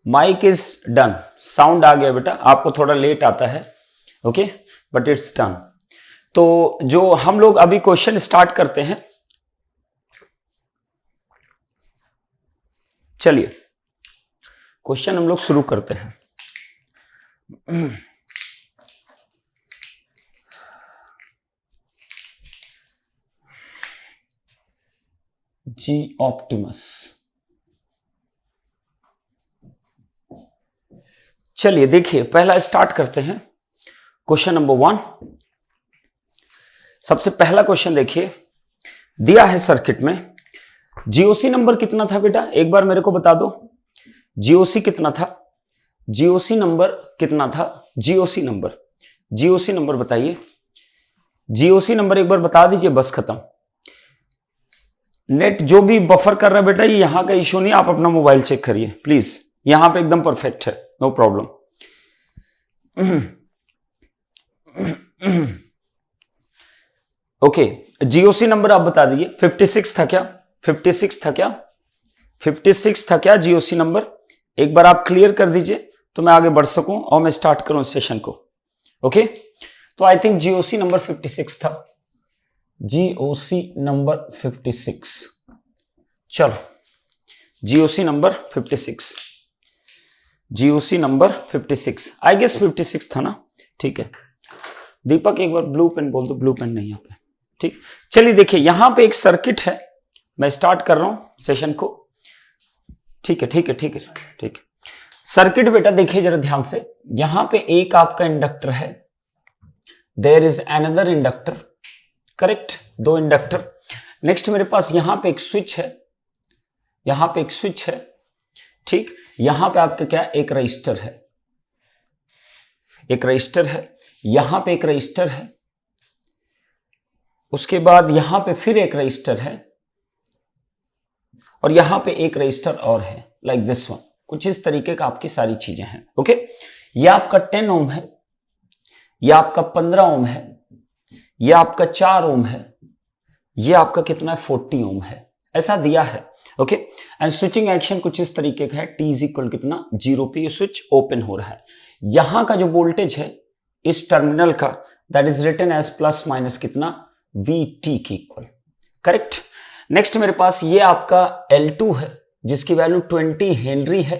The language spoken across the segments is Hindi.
माइक इज डन, साउंड आ गया बेटा, आपको थोड़ा लेट आता है, ओके, बट इट्स डन। तो जो हम लोग अभी क्वेश्चन स्टार्ट करते हैं, चलिए क्वेश्चन हम लोग शुरू करते हैं। जी ऑप्टिमस, चलिए देखिए पहला स्टार्ट करते हैं। क्वेश्चन नंबर 1, सबसे पहला क्वेश्चन देखिए, दिया है सर्किट में जीओसी नंबर कितना था बेटा, एक बार मेरे को बता दो जीओसी कितना था, जीओसी नंबर कितना था, जीओसी नंबर बताइए, जीओसी नंबर एक बार बता दीजिए, बस खत्म। नेट जो भी बफर कर रहा है बेटा, ये यहां का इश्यू नहीं, आप अपना मोबाइल चेक करिए प्लीज, यहां पे एकदम परफेक्ट है, no problem. Okay, GOC number आप बता दीजिए, 56 था क्या, 56 था क्या जीओसी नंबर, एक बार आप क्लियर कर दीजिए तो मैं आगे बढ़ सकूं और मैं स्टार्ट करूं सेशन को। ओके, तो आई थिंक जीओसी नंबर 56 था, जीओसी नंबर 56, चलो GOC number 56, GOC number 56, I guess 56 था ना, ठीक है। दीपक एक बार ब्लू पेन बोल दो, ब्लू पेन नहीं यहाँ पे, ठीक। चलिए देखिए यहां पे एक सर्किट है, मैं स्टार्ट कर रहा हूं सेशन को, ठीक है। सर्किट बेटा देखिए जरा ध्यान से, यहां पे एक आपका इंडक्टर है, there is another inductor, correct, 2 inductor. Next मेरे पास यहां पे एक स्विच है, ठीक, यहां पे आपका क्या, एक रजिस्टर है, यहां पे एक रजिस्टर है, उसके बाद यहां पे फिर एक रजिस्टर है, और यहां पे एक रजिस्टर और है, लाइक दिस वन, कुछ इस तरीके का आपकी सारी चीजें हैं। ओके, ये आपका 10 ओम है, ये आपका 15 ओम है, ये आपका 4 ओम है, ये आपका कितना है 40 ओम है, ऐसा दिया है। ओके, एंड स्विचिंग एक्शन कुछ इस तरीके का है, टी इज इक्वल कितना 0 पे ये स्विच ओपन हो रहा है। यहां का जो वोल्टेज है इस टर्मिनल का, that is written as plus minus कितना VT के इक्वल, करेक्ट। नेक्स्ट मेरे पास ये आपका L2 है जिसकी वैल्यू 20 हेनरी है,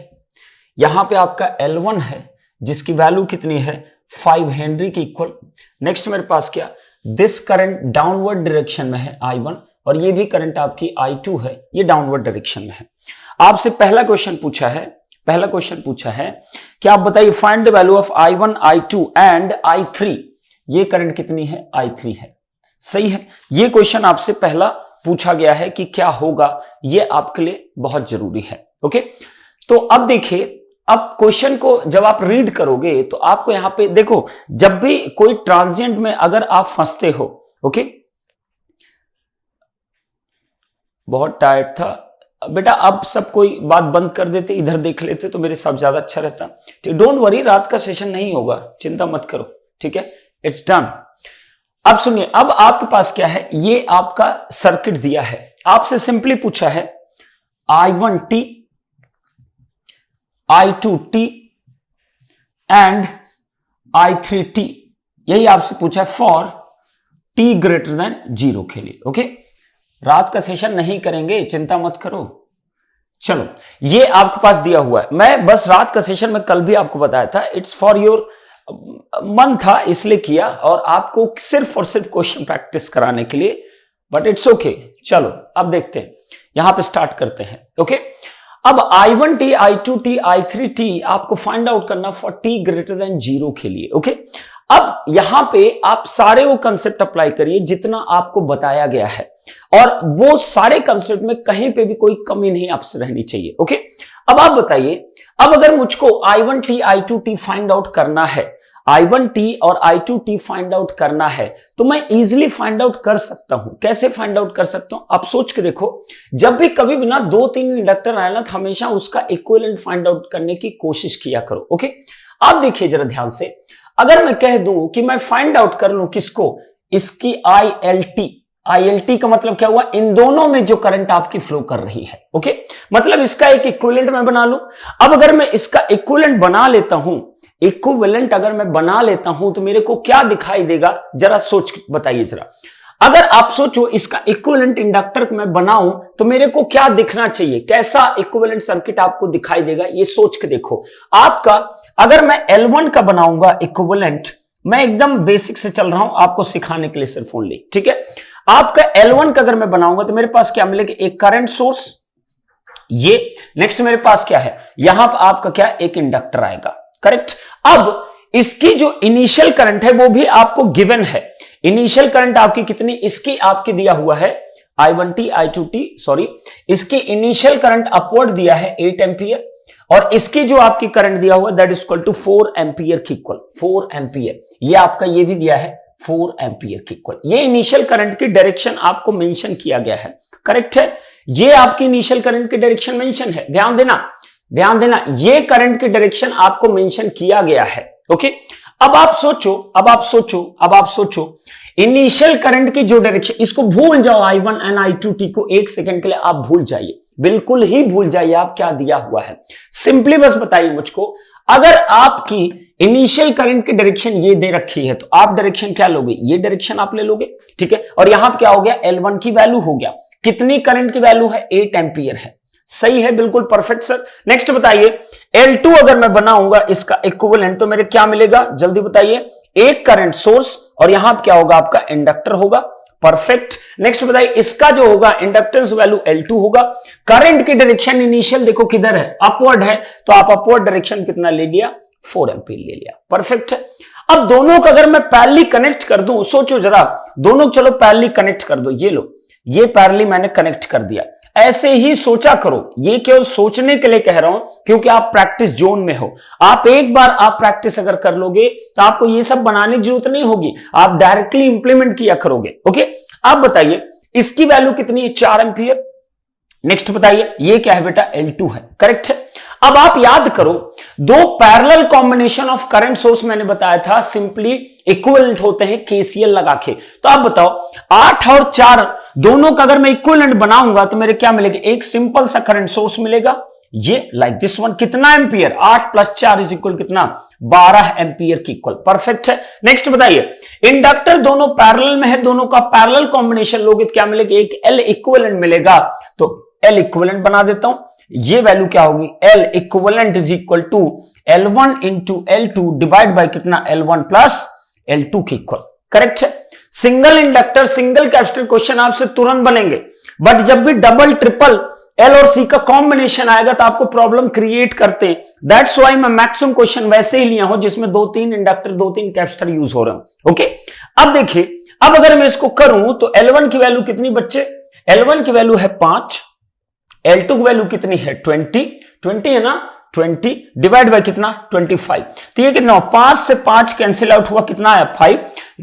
यहां पे आपका L1 है जिसकी वैल्यू कितनी है 5 हेनरी के इक्वल। नेक्स्ट मेरे पास क्या, दिस करंट डाउनवर्ड डायरेक्शन में है I1, और ये भी करंट आपकी I2 है, ये डाउनवर्ड डायरेक्शन में है। आपसे पहला क्वेश्चन पूछा है कि आप बताइए find the value of I1, I2 and I3, ये करंट कितनी है I3 है, सही है। ये क्वेश्चन आपसे पहला पूछा गया है कि क्या होगा, ये आपके लिए बहुत जरूरी है। ओके, तो अब देखिए, अब क्वेश्चन को जब आप रीड करोगे तो आपको यहां पे देखो, जब भी कोई ट्रांजिएंट में अगर आप फंसते हो, ओके, बहुत टायर्ड था बेटा, अब सब कोई बात बंद कर देते, इधर देख लेते तो मेरे साथ ज्यादा अच्छा रहता। डोंट वरी, रात का सेशन नहीं होगा, चिंता मत करो, ठीक है, इट्स डन। अब सुनिए, अब आपके पास क्या है, ये आपका सर्किट दिया है, आपसे सिंपली पूछा है I1T, I2T एंड I3T, यही आपसे पूछा है फॉर T ग्रेटर देन 0 के लिए। ओके, रात का सेशन नहीं करेंगे, चिंता मत करो। चलो, ये आपके पास दिया हुआ है, मैं बस रात का सेशन में कल भी आपको बताया था, इट्स फॉर योर मन था इसलिए किया, और आपको सिर्फ और सिर्फ क्वेश्चन प्रैक्टिस कराने के लिए, बट इट्स ओके। चलो अब देखते हैं, यहां पे स्टार्ट करते हैं। ओके, अब I1T, I2T, I3T आपको फाइंड आउट करना फॉर T ग्रेटर देन 0 के लिए। ओके, अब यहां पे आप सारे वो कंसेप्ट अप्लाई करिए जितना आपको बताया गया है, और वो सारे कंसेप्ट में कहीं पे भी कोई कमी नहीं आपसे रहनी चाहिए। ओके, अब आप बताइए, अब अगर मुझको I1T, I2T फाइंड आउट करना है, I1T और I2T फाइंड आउट करना है, तो मैं इजीली फाइंड आउट कर सकता हूं। कैसे फाइंड आउट कर सकता हूं, आप सोच के देखो, जब भी कभी भी ना 2-3 इंडक्टर आए ना, तो हमेशा उसका इक्विवेलेंट फाइंड आउट करने की कोशिश किया करो। ओके, आप देखिए जरा ध्यान से, अगर मैं कह दूं कि मैं फाइंड आउट कर लूं किसको, इसकी ILT का मतलब क्या हुआ, इन दोनों में जो करंट आपकी फ्लो कर रही है। ओके, मतलब इसका एक इक्विवेलेंट मैं बना लूं। अब अगर मैं इसका इक्विवेलेंट बना लेता हूं, इक्विवेलेंट अगर मैं बना लेता हूं तो मेरे को क्या दिखाई देगा, जरा सोच बताइए जरा। अगर आप सोचो इसका इक्विवेलेंट इंडक्टर मैं बनाऊं तो मेरे को क्या दिखना चाहिए, कैसा इक्विवेलेंट सर्किट आपको दिखाई देगा, ये सोच के देखो। आपका अगर मैं L1 का बनाऊंगा इक्विवेलेंट, मैं एकदम बेसिक से चल रहा हूं आपको सिखाने के लिए सिर्फ ओनली, ठीक है। आपका L1 का अगर मैं बनाऊंगा तो मेरे पास क्या मिलेगा, एक करंट सोर्स, ये नेक्स्ट मेरे पास क्या है, यहां पर आपका क्या एक इंडक्टर आएगा, करेक्ट। अब इसकी जो इनिशियल करंट है वो भी आपको गिवन है। इनिशियल करंट आपकी कितनी, इसकी आपके दिया हुआ है I1t I2t, सॉरी, इसकी इनिशियल करंट अपवर्ड दिया है 8 एम्पियर, और इसकी जो आपकी करंट दिया हुआ that is equal to 4 ampere की इक्वल, 4 एम्पियर, ये आपका ये भी दिया है 4 एम्पियर की इक्वल। ये इनिशियल करंट की डायरेक्शन आपको मेंशन किया गया है, करेक्ट है। ये आपकी इनिशियल करंट की डायरेक्शन मेंशन है, ध्यान देना, ध्यान देना, ये करंट की डायरेक्शन आपको मेंशन किया गया है। ओके, अब आप सोचो इनिशियल करंट की जो डायरेक्शन, इसको भूल जाओ I1 एंड I2t को, एक सेकंड के लिए आप भूल जाइए, बिल्कुल ही भूल जाइए आप क्या दिया हुआ है। सिंपली बस बताइए मुझको, अगर आपकी इनिशियल करंट की डायरेक्शन ये दे रखी है तो आप डायरेक्शन क्या लोगे, ये डायरेक्शन आप ले लोगे, ठीक है। और यहां पर क्या हो गया, L1 की वैल्यू हो गया, कितनी करंट की वैल्यू है, 8 एम्पियर है, सही है, बिल्कुल परफेक्ट सर। नेक्स्ट बताइए, L2 अगर मैं बनाऊंगा इसका इक्विवेलेंट तो मेरे क्या मिलेगा, जल्दी बताइए, एक करंट सोर्स और यहां क्या होगा आपका इंडक्टर होगा, परफेक्ट। नेक्स्ट बताइए, इसका जो होगा इंडक्टेंस वैल्यू L2 होगा। करंट की डायरेक्शन इनिशियल देखो किधर है, अपवर्ड है, तो आप अपवर्ड डायरेक्शन कितना ले लिया, 4 एम्पियर ले लिया, परफेक्ट है। अब दोनों को अगर मैं पैरेलली कनेक्ट कर दूं, सोचो जरा, दोनों चलो पैरेलली कनेक्ट कर दो, ये लो, ये पैरेलली मैंने कनेक्ट कर दिया, ऐसे ही सोचा करो, ये केवल सोचने के लिए कह रहा हूं क्योंकि आप प्रैक्टिस जोन में हो। आप एक बार आप प्रैक्टिस अगर कर लोगे तो आपको ये सब बनाने की जरूरत नहीं होगी, आप डायरेक्टली इंप्लीमेंट किया करोगे। ओके, आप बताइए इसकी वैल्यू कितनी है, 4 एम्पियर। नेक्स्ट बताइए, ये क्या है बेटा, L2 है, करेक्ट है। अब आप याद करो, दो parallel combination of current source मैंने बताया था सिंपली इक्विवेलेंट होते हैं KCL लगा के। तो आप बताओ 8 और 4 दोनों का अगर मैं इक्विवेलेंट बनाऊंगा तो मेरे क्या मिलेगा, एक सिंपल सा करंट सोर्स मिलेगा, ये लाइक दिस वन, कितना एम्पियर, 8 प्लस 4 इज इक्वल कितना, 12 एम्पियर की इक्वल, परफेक्ट है। नेक्स्ट बताइए, इंडक्टर दोनों पैरेलल में है, दोनों का पैरेलल कॉम्बिनेशन लोगे तो क्या मिलेगा, एक L इक्विवेलेंट मिलेगा, तो L इक्विवेलेंट बना देता हूं, ये वैल्यू क्या होगी, L equivalent is equal to L1 into L2 divide by कितना, L1 प्लस L2 की इक्वल, करेक्ट है। Single inductor single capacitor question आपसे तुरंत बनेंगे, बट जब भी डबल ट्रिपल L और C का कॉम्बिनेशन आएगा तो आपको प्रॉब्लम क्रिएट करते हैं। दैट्स व्हाई मैं मैक्सिमम क्वेश्चन वैसे ही लिया हूं जिसमें 2-3 इंडक्टर 2-3 कैपेसिटर यूज हो रहे हैं। ओके, अब देखिए, अब अगर मैं इसको करूं तो L1 की वैल्यू कितनी बच्चे, L1 की वैल्यू है 5, L2 की वैल्यू कितनी है 20 है ना, 20 डिवाइड बाय कितना 25, तो ये कितना, 5 से 5 कैंसिल आउट हुआ, कितना है 5,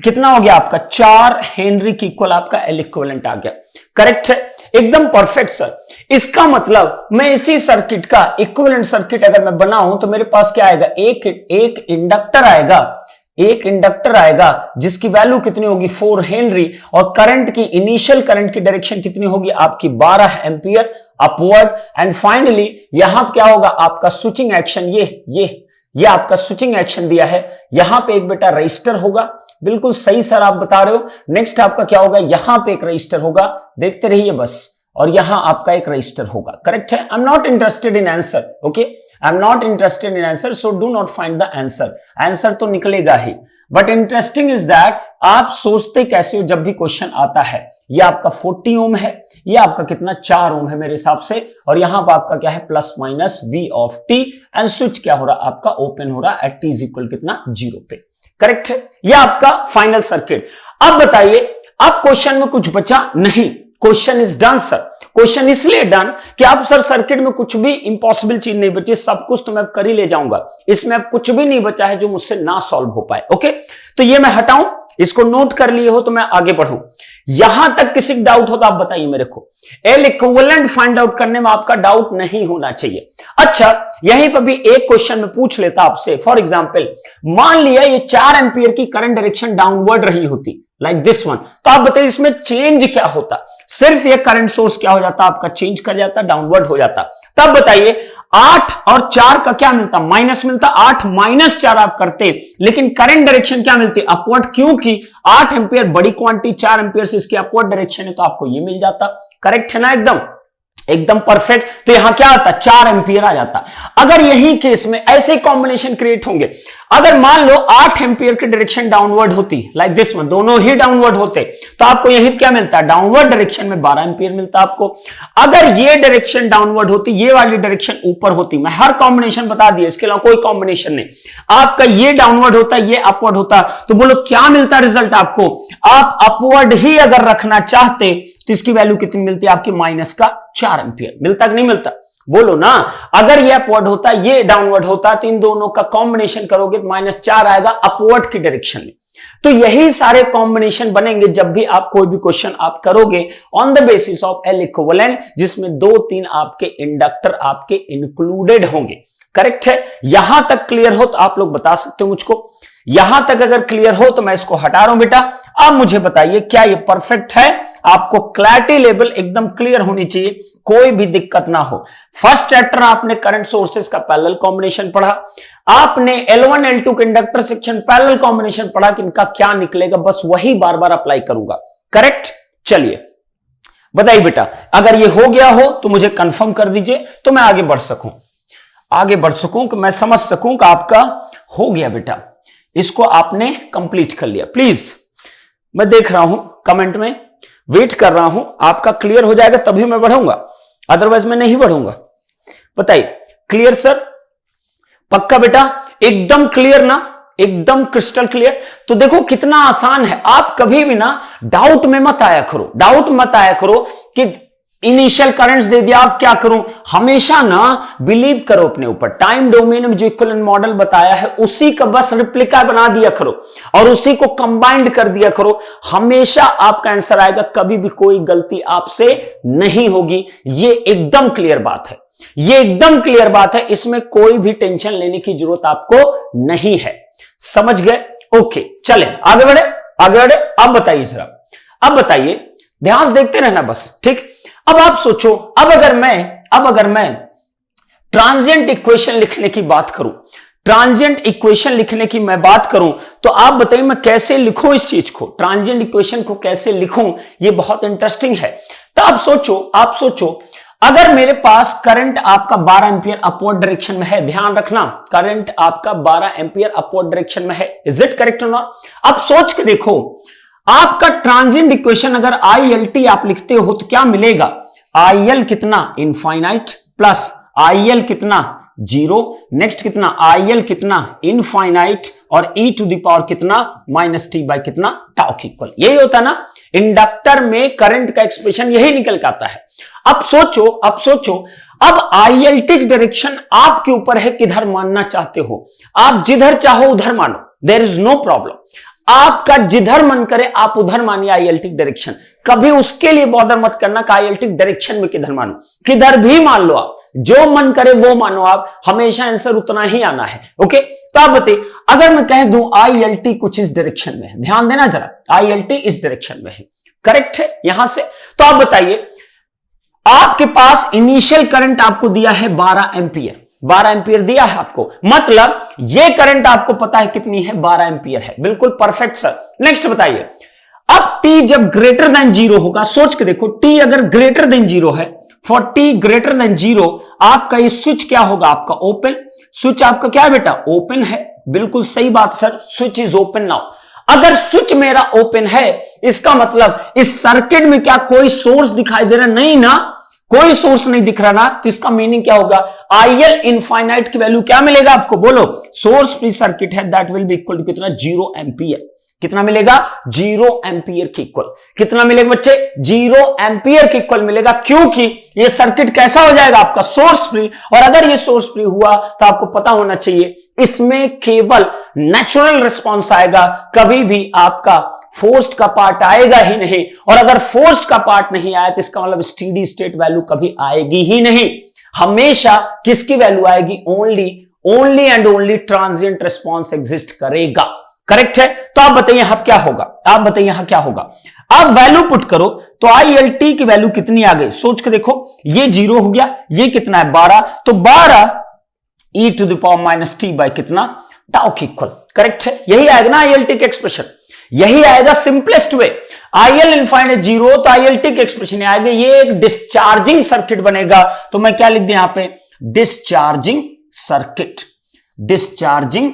कितना हो गया आपका 4 हेनरी की इक्वल, आपका L इक्विवेलेंट आ गया, करेक्ट है, एकदम परफेक्ट सर। इसका मतलब मैं इसी सर्किट का इक्विवेलेंट सर्किट अगर मैं बनाऊं तो मेरे पास क्या आएगा, एक इंडक्टर आएगा, एक इंडक्टर आएगा जिसकी वैल्यू कितनी होगी 4 हेनरी, और करंट की इनिशियल करंट की डायरेक्शन कितनी होगी आपकी 12 एम्पियर अपवर्ड, एंड फाइनली यहां क्या होगा आपका स्विचिंग एक्शन, ये आपका स्विचिंग एक्शन दिया है, यहां पे एक बेटा रजिस्टर होगा, बिल्कुल सही सर आप बता रहे हो। नेक्स्ट आपका क्या होगा, यहां पे एक रजिस्टर होगा, देखते रहिए बस, और यहां आपका एक रजिस्टर होगा, करेक्ट है। I am not interested in answer, okay, I am not interested in answer, so do not find the answer, answer तो निकलेगा ही, बट इंटरेस्टिंग इज दैट आप सोचते कैसे हो जब भी क्वेश्चन आता है। ये आपका 40 ओम है, ये आपका कितना 4 ओम है मेरे हिसाब से, और यहां पर आपका क्या है plus minus V of t, and switch क्या हो रहा आपका ओपन हो रहा एट t इज इक्वल कितना 0 पे, करेक्ट है। ये आपका फाइनल सर्किट। अब बताइए, अब क्वेश्चन में कुछ बचा नहीं, question is done sir. Question इसलिए डन कि आप सर सर्किट में कुछ भी इंपॉसिबल चीज नहीं बची, सब कुछ तो मैं कर ही ले जाऊंगा, इसमें अब कुछ भी नहीं बचा है जो मुझसे ना सॉल्व हो पाए। ओके, तो ये मैं हटाऊं, इसको नोट कर लिए हो तो मैं आगे बढ़ूं। यहां तक किसी का डाउट हो तो आप बताइए मेरे को। एल इक्विवेलेंट फाइंड आउट करने में आपका डाउट नहीं होना चाहिए। अच्छा, यहीं पर भी एक क्वेश्चन में पूछ लेता आपसे। फॉर एग्जांपल, मान लिया ये 4 एम्पीयर की करंट डायरेक्शन डाउनवर्ड रही होती, लाइक दिस वन, तो आप बताइए इसमें चेंज क्या होता? सिर्फ ये करंट सोर्स क्या हो जाता? आपका चेंज कर जाता, डाउनवर्ड हो जाता। तब बताइए 8 और 4 का क्या मिलता? माइनस मिलता। 8 माइनस 4 आप करते, लेकिन करंट डायरेक्शन क्या मिलती? अपवर्ड, क्योंकि 8 एम्पियर बड़ी क्वांटिटी, 4 एम्पियर से इसकी अपवर्ड डायरेक्शन है, तो आपको ये मिल जाता। करेक्ट है ना? एकदम परफेक्ट। तो यहां क्या आता? 4 एम्पियर आ जाता। अगर यही केस में ऐसे कॉम्बिनेशन क्रिएट होंगे, अगर मान लो 8 एम्पियर की डायरेक्शन डाउनवर्ड होती, लाइक दिस वन, दोनों ही डाउनवर्ड होते, तो आपको यही क्या मिलता? डाउनवर्ड डायरेक्शन में 12 एम्पियर मिलता आपको। अगर ये डायरेक्शन डाउनवर्ड होती, ये वाली डायरेक्शन ऊपर होती, मैं हर कॉम्बिनेशन बता दिया, इसके अलावा कोई कॉम्बिनेशन नहीं, आपका ये डाउनवर्ड होता, ये अपवर्ड होता, तो बोलो क्या मिलता रिजल्ट आपको? आप अपवर्ड ही अगर रखना चाहते तो इसकी वैल्यू कितनी मिलती है आपकी? माइनस का 4 एम्पियर। मिलता कि नहीं मिलता? बोलो ना। अगर ये अपवर्ड होता, ये डाउनवर्ड होता, तो इन दोनों का कॉम्बिनेशन करोगे तो -4 आएगा अपवर्ड की डायरेक्शन में। तो यही सारे कॉम्बिनेशन बनेंगे जब भी आप कोई भी क्वेश्चन आप करोगे on the basis of L equivalent, जिसमें 2-3 आपके इंडक्टर आपके इंक्लूडेड होंगे। करेक्ट है? यहां तक क्लियर हो तो आप लोग बता सकते हो मुझको। यहां तक अगर क्लियर हो तो मैं इसको हटा रहा हूं बेटा। अब मुझे बताइए क्या ये परफेक्ट है? आपको क्लैरिटी लेवल एकदम क्लियर होनी चाहिए, कोई भी दिक्कत ना हो। फर्स्ट चैप्टर आपने करंट सोर्सेस का पैरेलल कॉम्बिनेशन पढ़ा, आपने L1 L2 के इंडक्टर सेक्शन पैरेलल कॉम्बिनेशन पढ़ा कि इनका क्या निकलेगा, बस वही बार बार अप्लाई करूंगा। करेक्ट? चलिए बताइए बेटा, अगर ये हो गया हो तो मुझे कंफर्म कर दीजिए, तो मैं आगे बढ़ सकूं कि मैं समझ सकूं कि आपका हो गया बेटा, इसको आपने कंप्लीट कर लिया। प्लीज, मैं देख रहा हूं कमेंट में, वेट कर रहा हूं, आपका क्लियर हो जाएगा तभी मैं बढ़ूंगा, अदरवाइज मैं नहीं बढ़ूंगा। बताइए क्लियर सर? पक्का बेटा? एकदम क्लियर ना? एकदम क्रिस्टल क्लियर। तो देखो कितना आसान है। आप कभी भी ना डाउट में मत आया करो कि इनिशियल करंट्स दे दिया आप क्या करूं। हमेशा ना बिलीव करो अपने ऊपर। टाइम डोमेन में जो इक्विवेलेंट मॉडल बताया है उसी का बस रिप्लिका बना दिया करो और उसी को कंबाइंड कर दिया करो, हमेशा आपका आंसर आएगा, कभी भी कोई गलती आपसे नहीं होगी। ये एकदम क्लियर बात है, इसमें कोई भी टेंशन लेने की जरूरत आपको नहीं है। समझ गए? ओके, चले आगे बढ़े। अब बताइए, ध्यान से देखते रहना बस, ठीक। अब आप सोचो, अब अगर मैं ट्रांजिएंट इक्वेशन लिखने की बात करूं, तो आप बताइए मैं कैसे लिखूं इस चीज को, ट्रांजिएंट इक्वेशन को कैसे लिखूं, ये बहुत इंटरेस्टिंग है। तो आप सोचो अगर मेरे पास करंट आपका 12 एम्पियर अपवर्ड डायरेक्शन में है, ध्यान रखना करंट आपका 12 एम्पियर अपवर्ड डायरेक्शन में है, इज इट करेक्ट और नॉट? अब सोच के देखो, आपका ट्रांजिएंट इक्वेशन अगर ILT आप लिखते हो तो क्या मिलेगा? IL कितना? इनफाइनाइट, प्लस IL कितना? 0, नेक्स्ट कितना? IL कितना? इनफाइनाइट, और e टू द पावर कितना? -t बाय कितना? टाउ की इक्वल। यही होता ना इंडक्टर में करंट का एक्सप्रेशन, यही निकल के आता है। अब सोचो अब ILT की डायरेक्शन आपके ऊपर है, किधर मानना चाहते हो आप, जिधर चाहो उधर मानो, देयर इज नो प्रॉब्लम। आपका जिधर मन करे आप उधर मानिए ILT डायरेक्शन, कभी उसके लिए बॉदर मत करना कि ILT डायरेक्शन में किधर मानो, किधर भी मान लो आप, जो मन करे वो मानो आप, हमेशा आंसर उतना ही आना है। ओके, तो आप बताइए अगर मैं कह दूं ILT कुछ इस डायरेक्शन में है, ध्यान देना जरा, ILT इस डायरेक्शन में है, करेक्ट है यहां से, तो आप बताइए आपके पास इनिशियल करंट आपको दिया है 12 एम्पियर दिया है आपको, मतलब ये करंट आपको पता है कितनी है? 12 एम्पियर है। बिल्कुल परफेक्ट सर। नेक्स्ट बताइए, अब t जब ग्रेटर देन 0 होगा, सोच के देखो, t अगर ग्रेटर देन 0 है, फॉर t ग्रेटर देन 0 आपका ये स्विच क्या होगा? आपका ओपन। स्विच आपका क्या है बेटा? ओपन है। बिल्कुल सही बात sir, switch is open now. अगर स्विच मेरा ओपन है, इसका मतलब इस सर्किट में क्या कोई सोर्स दिखाई दे रहा? नहीं ना, कोई सोर्स नहीं दिख रहा ना, तो इसका मीनिंग क्या होगा? IL इनफाइनाइट की वैल्यू क्या मिलेगा आपको? बोलो, सोर्स फ्री सर्किट है, that will be equal to कितना? 0 एम्पियर। कितना मिलेगा? 0 एम्पियर के इक्वल। कितना मिलेगा बच्चे? 0 एम्पियर के इक्वल मिलेगा, क्योंकि ये सर्किट कैसा हो जाएगा आपका? Source free. और अगर ये सोर्स फ्री हुआ तो आपको पता होना चाहिए इसमें केवल नेचुरल रिस्पॉन्स आएगा, कभी भी आपका फोर्स्ड का पार्ट आएगा ही नहीं। और अगर फोर्स्ड का पार्ट नहीं आया तो इसका मतलब स्टेडी स्टेट वैल्यू कभी आएगी ही नहीं। हमेशा किसकी वैल्यू आएगी? Only and only transient response exist करेगा। करेक्ट है? तो आप बताइए यहां क्या होगा? आप बताइए यहां क्या होगा? आप वैल्यू पुट करो तो ILT की वैल्यू कितनी आ गई? सोच के देखो, ये 0 हो गया, ये कितना है? 12। तो 12 e⁻⁻t बाय कितना? टाउ के इक्वल। करेक्ट है? यही आएगा ना ILT के एक्सप्रेशन, यही आएगा सिंपलेस्ट वे। IL इनफाइनाइट 0 तो ILT के एक्सप्रेशन आएगा। ये एक डिस्चार्जिंग सर्किट बनेगा, तो मैं क्या लिख दिया यहां पे? Discharging circuit, discharging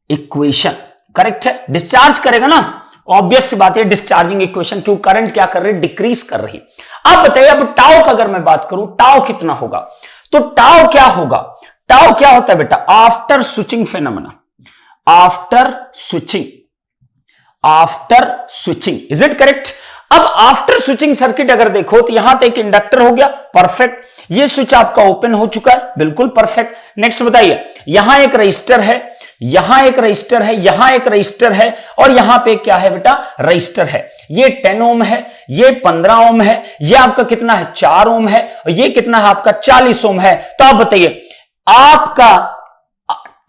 equation. Correct है? डिस्चार्ज करेगा ना, ऑब्वियस सी बात है डिस्चार्जिंग इक्वेशन, क्यों? करंट क्या कर रही? डिक्रीज कर रही। अब बताइए, अब टाउ का अगर मैं बात करूं, टाउ कितना होगा? तो टाउ क्या होगा? टाउ क्या होता है बेटा? After switching phenomena, after switching, is it correct? अब आफ्टर स्विचिंग सर्किट अगर देखो तो यहां तक एक इंडक्टर हो गया, परफेक्ट। ये स्विच आपका ओपन हो चुका है, बिल्कुल परफेक्ट। नेक्स्ट बताइए, यहां एक रजिस्टर है, यहां एक रजिस्टर है, यहां एक रजिस्टर है, और यहां पे क्या है बेटा? रजिस्टर है। ये 10 ओम है, ये 15 ओम है, ये आपका कितना है? 4 ओम है, और ये कितना है आपका? 40 ओम है। तो आप बताइए, आपका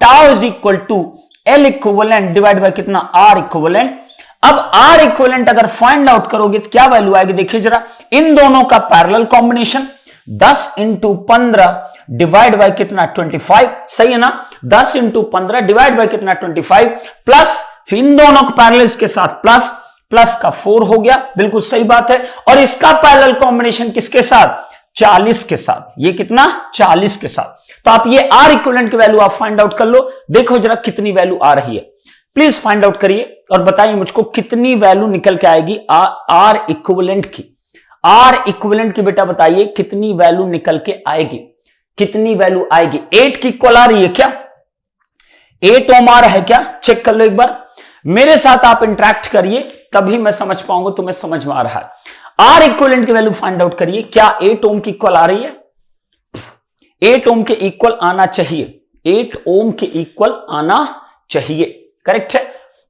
tau is equal to L equivalent divide by कितना? R equivalent. अब R इक्विवेलेंट अगर फाइंड आउट करोगे तो क्या वैल्यू आएगी? देखिए जरा, इन दोनों का पैरेलल कॉम्बिनेशन 10 × 15 डिवाइड बाय कितना? 25। सही है ना? 10 × 15 डिवाइड बाय कितना? 25, प्लस फिर इन दोनों के पैरेलल के साथ प्लस का 4 हो गया, बिल्कुल सही बात है। और इसका पैरेलल कॉम्बिनेशन किसके साथ? 40 के साथ। ये कितना? 40 के साथ। तो आप ये R इक्विवेलेंट की वैल्यू आप फाइंड आउट कर लो, देखो जरा कितनी वैल्यू आ रही है। प्लीज फाइंड आउट करिए और बताइए मुझको कितनी वैल्यू निकल के आएगी R इक्विवेलेंट की। R इक्विवेलेंट की बेटा बताइए कितनी वैल्यू निकल के आएगी? कितनी वैल्यू आएगी? 8 की इक्वल आ रही है क्या? 8 ओम आ रहा है क्या? चेक कर लो एक बार, मेरे साथ आप इंटरेक्ट करिए, तभी मैं समझ पाऊंगा तुम्हें समझ में आ रहा है। R इक्विवेलेंट की वैल्यू फाइंड आउट करिए, क्या 8 ओम की इक्वल आ रही है? 8 ओम के इक्वल आना चाहिए, 8 ओम के इक्वल आना चाहिए। करेक्ट है?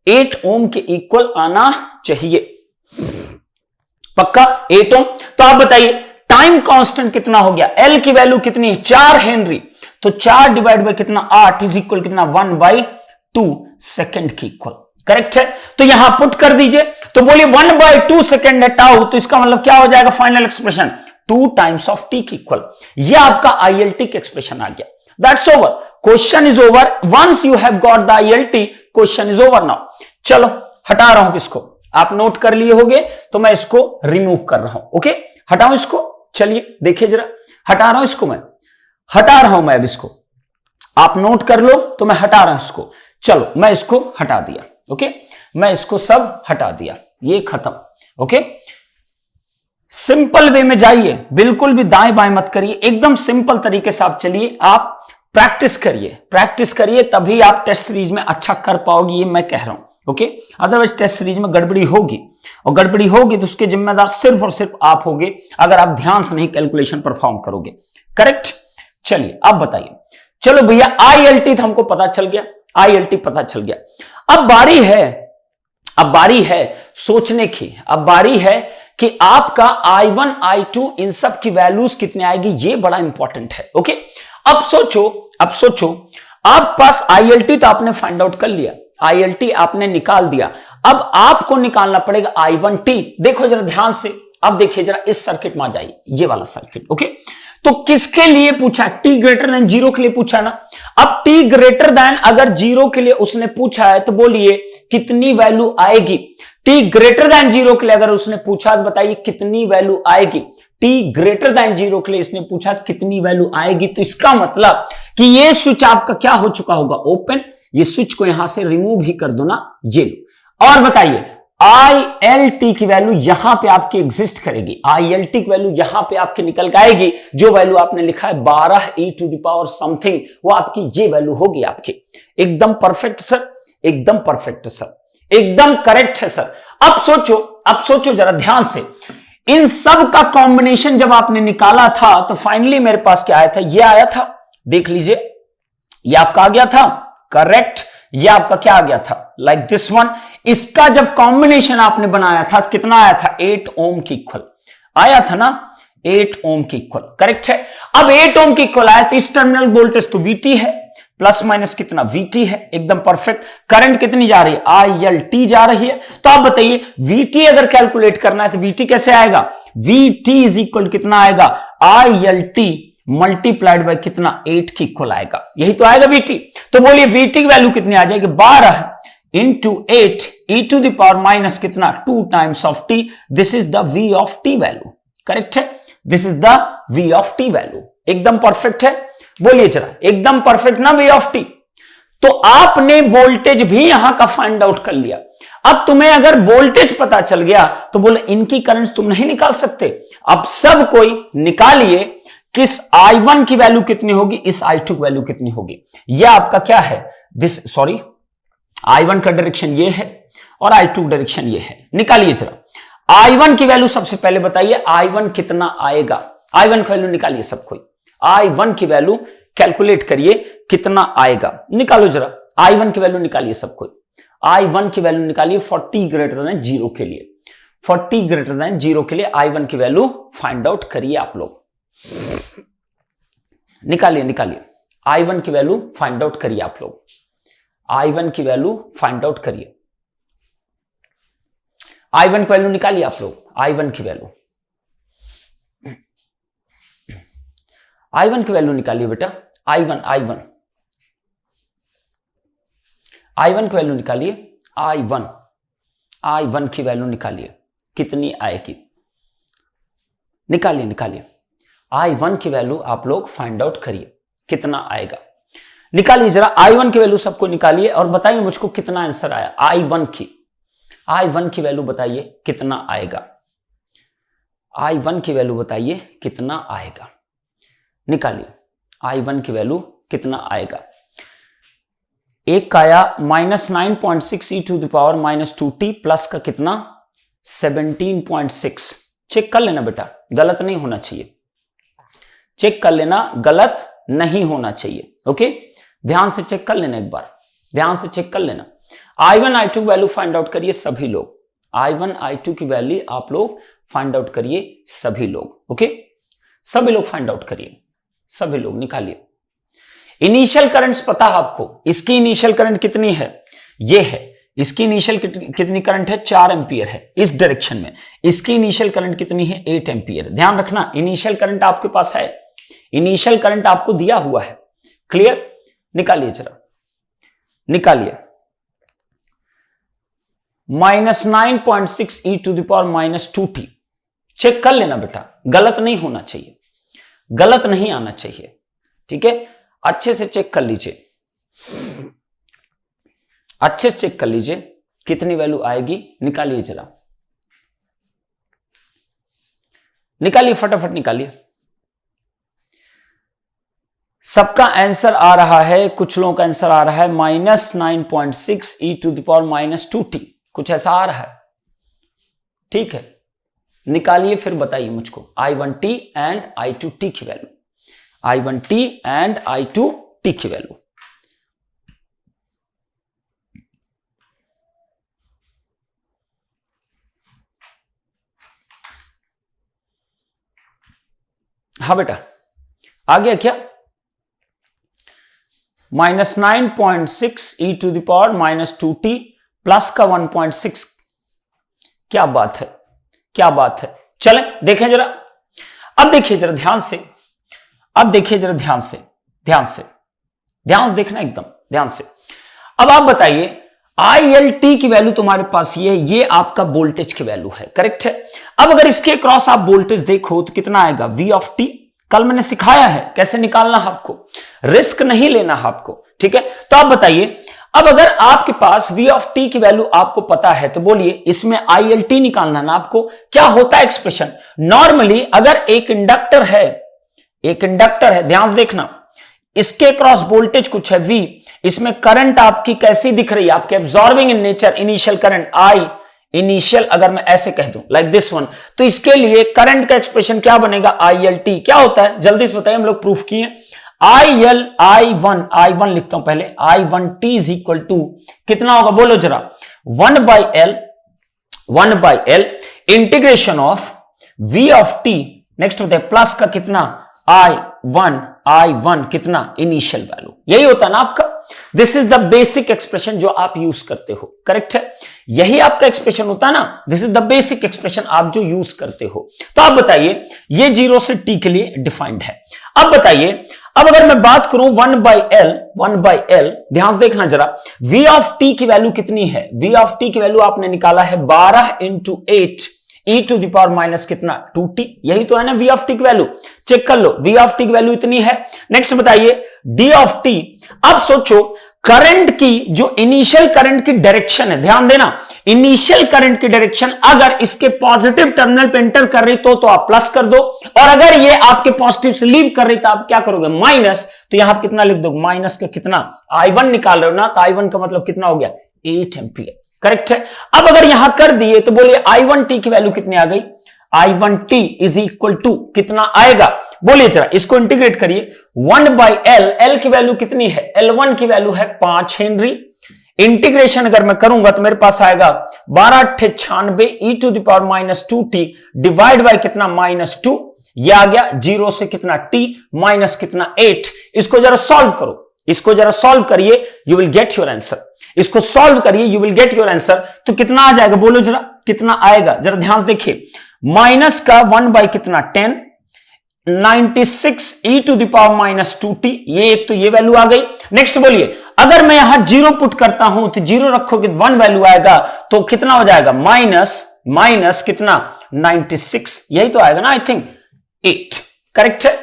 8 ओम के इक्वल आना चाहिए, पक्का 8 ओम। तो आप बताइए टाइम कांस्टेंट कितना हो गया? L की वैल्यू कितनी है? 4 हेनरी। तो 4 डिवाइड बाय कितना? 8 इज इक्वल कितना? 1/2 सेकंड की इक्वल। करेक्ट है? तो यहां पुट कर दीजिए, तो बोलिए 1/2 सेकंड है टाउ, तो इसका मतलब क्या हो जाएगा? Final expression 2 times of t की इक्वल। यह आपका ILT का एक्सप्रेशन आ गया। That's over, question is over. Once you have got the ILT, question is over now. चलो हटा रहा हूं इसको, आप नोट कर लिए होंगे, तो मैं इसको रिमूव कर रहा हूं। ओके, हटाओ इसको। चलिए देखिए जरा, हटा रहा हूं इसको, मैं हटा रहा हूं, मैं अब इसको आप नोट कर लो, तो मैं हटा रहा हूं इसको। चलो मैं इसको हटा दिया। ओके, मैं इसको सब हटा दिया, ये खत्म। ओके, सिंपल वे में जाइए, बिल्कुल भी दाएं बाएं मत करिए, एकदम सिंपल तरीके से आप चलिए, आप प्रैक्टिस करिए, तभी आप टेस्ट सीरीज में अच्छा कर पाओगे, ये मैं कह रहा हूं। ओके, अदरवाइज टेस्ट सीरीज में गड़बड़ी होगी, और गड़बड़ी होगी तो उसके जिम्मेदार सिर्फ और सिर्फ आप होगे, अगर आप ध्यान से नहीं कैलकुलेशन परफॉर्म करोगे। करेक्ट? चलिए अब बताइए। चलो भैया ILT तो हमको पता चल गया, ILT पता चल गया। अब बारी है सोचने की, अब बारी है कि आपका I1 I2 इन सब की वैल्यूज कितने आएगी, ये बड़ा इंपॉर्टेंट है। ओके, अब सोचो आप पास ILT तो आपने फाइंड आउट कर लिया, ILT आपने निकाल दिया, अब आपको निकालना पड़ेगा I1T। देखो जरा ध्यान से, अब देखिए जरा इस सर्किट में आ जाइए, ये वाला सर्किट। ओके, तो किसके लिए पूछा? t ग्रेटर देन 0 के लिए पूछा ना। अब t ग्रेटर देन अगर 0 के लिए उसने पूछा है तो बोलिए कितनी वैल्यू आएगी? t ग्रेटर देन 0 के लिए अगर उसने पूछा तो बताइए कितनी वैल्यू आएगी? t ग्रेटर देन 0 के लिए इसने पूछा कितनी वैल्यू आएगी? तो इसका मतलब कि ये स्विच आपका क्या हो चुका होगा? ओपन। ये स्विच को यहां से रिमूव ही कर दो ना, ये लो। और बताइए ILT की वैल्यू यहां पे आपकी एग्जिस्ट करेगी, ILT की वैल्यू यहां पे आपकी निकल के आएगी, जो वैल्यू आपने लिखा है 12e⁻ समथिंग, वो आपकी ये वैल्यू होगी आपकी। एकदम परफेक्ट सर, एकदम परफेक्ट सर, एकदम करेक्ट है सर। अब सोचो जरा ध्यान से, इन सब का कॉम्बिनेशन जब आपने निकाला था तो फाइनली मेरे पास क्या आया था, ये आया था, देख लीजिए, ये आपका आ गया था करेक्ट, ये आपका क्या आ गया था लाइक दिस वन। इसका जब कॉम्बिनेशन आपने बनाया था कितना आया था, 8 ओम की इक्वल आया था ना, 8 ओम की इक्वल, करेक्ट है। अब 8 ओम की इक्वल आया तो इस टर्मिनल वोल्टेज तो VT है, प्लस माइनस कितना VT है, एकदम परफेक्ट। करंट कितनी जा रही है, ILT जा रही है। तो आप बताइए VT अगर कैलकुलेट करना है तो VT कैसे आएगा, VT इज इक्वल कितना आएगा, ILT मल्टीप्लाइड बाय कितना, 8 की इक्वल आएगा, यही तो आएगा VT। तो बोलिए VT की वैल्यू कितनी आ जाएगी, 12 into 8 e to the power minus कितना 2 times of t, this is the V of t value, correct है, this is the V of t value, एकदम परफेक्ट है। बोलिए जरा, एकदम परफेक्ट ना V ऑफ t। तो आपने वोल्टेज भी यहां का फाइंड आउट कर लिया। अब तुम्हें अगर वोल्टेज पता चल गया तो बोले इनकी करंट्स तुम नहीं निकाल सकते। अब सब कोई निकालिए किस I1 की वैल्यू कितनी होगी, इस I2 की वैल्यू कितनी होगी। यह आपका क्या है, दिस सॉरी I1 का डायरेक्शन ये है और I2 डायरेक्शन ये है। निकालिए जरा I1 की वैल्यू सबसे पहले बताइए, I1 कितना आएगा, I1 की वैल्यू निकालिए सब कोई, I1 की वैल्यू कैलकुलेट करिए कितना आएगा, निकालो जरा I1 की वैल्यू निकालिए सब कोई, I1 की वैल्यू निकालिए 40 ग्रेटर देन 0 के लिए, 40 ग्रेटर देन 0 के लिए I1 की वैल्यू फाइंड आउट करिए आप लोग, निकालिए I1 की वैल्यू फाइंड आउट करिए आप लोग, I1 की वैल्यू फाइंड आउट करिए, I1 की वैल्यू निकालिए आप लोग, I1 की वैल्यू, I1 की वैल्यू निकालिए बेटा, I1 की वैल्यू निकालिए, I1 की वैल्यू निकालिए कितनी आएगी, निकालिए I1 की वैल्यू आप लोग फाइंड आउट करिए कितना आएगा, निकालिए जरा I1 की वैल्यू सबको निकालिए और बताइए मुझको कितना आंसर आया। I1 की वैल्यू बताइए कितना आएगा, I1 की वैल्यू बताइए कितना आएगा, निकालिए I1 की वैल्यू कितना आएगा। एक का आया -9.6 e to the power -2t plus का कितना 17.6। चेक कर लेना बेटा, गलत नहीं होना चाहिए, चेक कर लेना, गलत नहीं होना चाहिए। ओके, ध्यान से चेक कर लेना, एक बार ध्यान से चेक कर लेना। I1 I2 value find out करिए सभी लोग, I1 I2 की वैल्यू आप लोग फाइंड आउट करिए सभी लोग। ओके, सभी लोग फाइंड आउट करिए, सभी लोग निकालिए। इनिशियल करंट्स पता है आपको, इसकी इनिशियल करंट कितनी है, ये है, इसकी इनिशियल कितनी करंट है 4 एम्पियर है इस डायरेक्शन में, इसकी इनिशियल करंट कितनी है 8 एम्पियर। ध्यान रखना इनिशियल करंट आपके पास है, इनिशियल करंट आपको दिया हुआ है, क्लियर। निकालिए जरा, निकालिए -9.6 e to the power -2t। Check कर लेना बेटा, गलत नहीं होना चाहिए, गलत नहीं आना चाहिए, ठीक है। अच्छे से चेक कर लीजिए, अच्छे से चेक कर लीजिए कितनी वैल्यू आएगी, निकालिए जरा, निकालिए फटाफट निकालिए। सबका आंसर आ रहा है, कुछ लोगों का आंसर आ रहा है -9.6 e to the power -2t, कुछ ऐसा आ रहा है, ठीक है। निकालिए फिर बताइए मुझको I1t एंड I2t की वैल्यू, I1t एंड I2t की वैल्यू। हाँ बेटा, आ गया क्या, -9.6 e to the power -2t plus का 1.6, क्या बात है, क्या बात है। चलें देखें जरा, अब देखिए जरा ध्यान से, अब देखिए जरा ध्यान से, ध्यान से, ध्यान से देखना, एकदम ध्यान से। अब आप बताइए ILT की वैल्यू तुम्हारे पास ये है, ये आपका वोल्टेज की वैल्यू है, करेक्ट है। अब अगर इसके क्रॉस आप वोल्टेज देखो तो कितना आएगा V ऑफ t, कल मैंने सिखाया है कैसे निकालना है आपको, रिस्क नहीं लेना है आपको, ठीक है। तो आप बताइए, अब अगर आपके पास V ऑफ t की वैल्यू आपको पता है तो बोलिए इसमें ILT निकालना ना आपको। क्या होता है एक्सप्रेशन, नॉर्मली अगर एक इंडक्टर है, एक इंडक्टर है, ध्यान से देखना, इसके क्रॉस वोल्टेज कुछ है V, इसमें करंट आपकी कैसी दिख रही है, आपके absorbing in nature, initial current I initial, अगर मैं ऐसे कह दूं लाइक दिस वन, तो इसके लिए करंट का एक्सप्रेशन क्या बनेगा, ILT। क्या होता है जल्दी से बताइए, हम लोग प्रूफ किए। I1 लिखता हूं पहले, I1T इज इक्वल टू कितना होगा बोलो जरा, 1/L integration of V of T, next होता है प्लस का कितना I1 कितना इनिशियल वैल्यू, यही होता है ना आपका। This is the basic expression जो आप यूज करते हो, करेक्ट है, यही आपका एक्सप्रेशन होता है ना, this is the basic expression आप जो यूज करते हो। तो आप बताइए, ये 0 से T के लिए डिफाइंड है। अब बताइए, अब अगर मैं बात करूं 1/L, ध्यान से देखना जरा, V ऑफ T की वैल्यू कितनी है, V ऑफ T की वैल्यू आपने निकाला है 12 × 8 e to the power minus कितना 2t, यही तो है ना V ऑफ T की वैल्यू, चेक कर लो V ऑफ T की वैल्यू इतनी है। नेक्स्ट बताइए D ऑफ T। अब सोचो करंट की जो इनिशियल करंट की डायरेक्शन है, ध्यान देना, इनिशियल करंट की डायरेक्शन अगर इसके पॉजिटिव टर्मिनल पे एंटर कर रही तो आप प्लस कर दो, और अगर ये आपके पॉजिटिव से लीव कर रही तो आप क्या करोगे माइनस, तो यहां आप कितना लिख दो, माइनस का कितना I1 निकाल रहे हो ना, तो I1 का मतलब कितना हो गया 8 एम्पियर, करेक्ट है। अब अगर यहां कर दिए तो बोलिए I1T की वैल्यू कितनी आ गई, I1T इज इक्वल टू कितना आएगा, बोलिए जरा, इसको इंटीग्रेट करिए, 1/L, L की वैल्यू कितनी है, L1 की वैल्यू है 5 हेनरी, इंटीग्रेशन अगर मैं करूंगा तो मेरे पास आएगा 12×96 e to the power minus 2t divide by कितना -2, ये आ गया 0 से कितना t माइनस कितना 8। इसको जरा सॉल्व करो, इसको जरा सॉल्व करिए, you will get your answer, इसको सॉल्व करिए, you will get your answer. तो कितना आ जाएगा बोलो जरा, कितना आएगा जरा ध्यान से देखिए, माइनस का 1 कितना 10, 96 e to the power minus 2t, ये एक तो ये वैल्यू आ गई। नेक्स्ट बोलिए, अगर मैं यहां 0 पुट करता हूं तो 0 रखोगे 1 वैल्यू आएगा, तो कितना हो जाएगा माइनस कितना 96, यही तो आएगा ना, आई थिंक 8, करेक्ट है,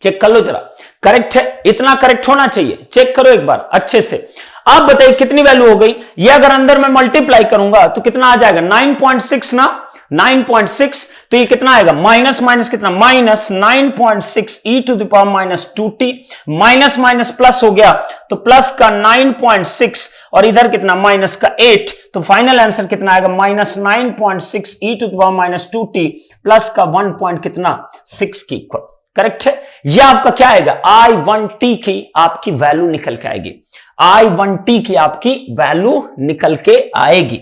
चेक कर लो जरा, करेक्ट है, इतना करेक्ट होना चाहिए, चेक करो एक बार अच्छे से। आप बताइए कितनी वैल्यू हो गई, ये अगर अंदर मैं मल्टीप्लाई करूंगा तो कितना आ जाएगा 9.6 ना, 9.6, तो ये कितना आएगा माइनस कितना -9.6 e to the power minus 2t, minus plus हो गया तो प्लस का 9.6 और इधर कितना माइनस का 8, तो फाइनल आंसर कितना आएगा -9.6 e to the power minus 2t plus का 1 कितना 6 की इक्वल, करेक्ट है। यह आपका क्या आएगा, I1T की आपकी वैल्यू निकल के आएगी, I1T की आपकी वैल्यू निकल के आएगी।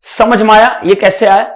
समझ में आया ये कैसे आया,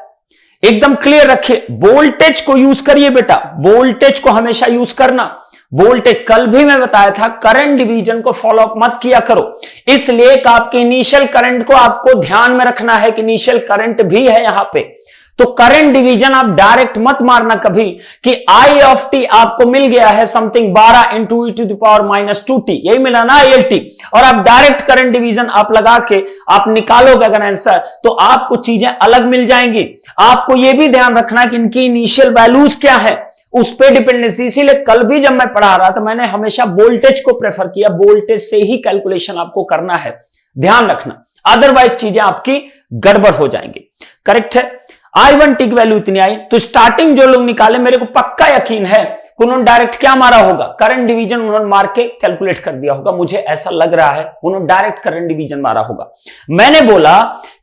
एकदम क्लियर रखिए, वोल्टेज को यूज करिए बेटा, वोल्टेज को हमेशा यूज करना। वोल्टेज कल भी मैं बताया था, करंट डिवीजन को फॉलो अप मत किया करो, इसलिए कि आपके इनिशियल करंट को आपको ध्यान में रखना है कि इनिशियल करंट भी है यहां पे, तो करंट डिवीजन आप डायरेक्ट मत मारना कभी कि I ऑफ T आपको मिल गया है something 12 × e to the power minus 2t, यही मिला ना ILT, और आप डायरेक्ट करंट डिवीजन आप लगा के आप निकालोगे अगर आंसर तो आपको चीजें अलग मिल जाएंगी। आपको यह भी ध्यान रखना है कि इनकी इनिशियल वैल्यूज क्या है, उस पर डिपेंडेंसी। इसीलिए कल भी जब मैं पढ़ा रहा था मैंने हमेशा वोल्टेज को प्रेफर किया, वोल्टेज से ही कैलकुलेशन आपको करना है, ध्यान रखना, अदरवाइज चीजें आपकी गड़बड़ हो जाएंगी, करेक्ट है। I1T की वैल्यू इतनी आई, तो स्टार्टिंग जो लोग निकाले मेरे को पक्का यकीन है कि उन्होंने डायरेक्ट क्या मारा होगा, करंट डिवीजन उन्होंने मार के कैलकुलेट कर दिया होगा, मुझे ऐसा लग रहा है उन्होंने डायरेक्ट करंट डिवीजन मारा होगा। मैंने बोला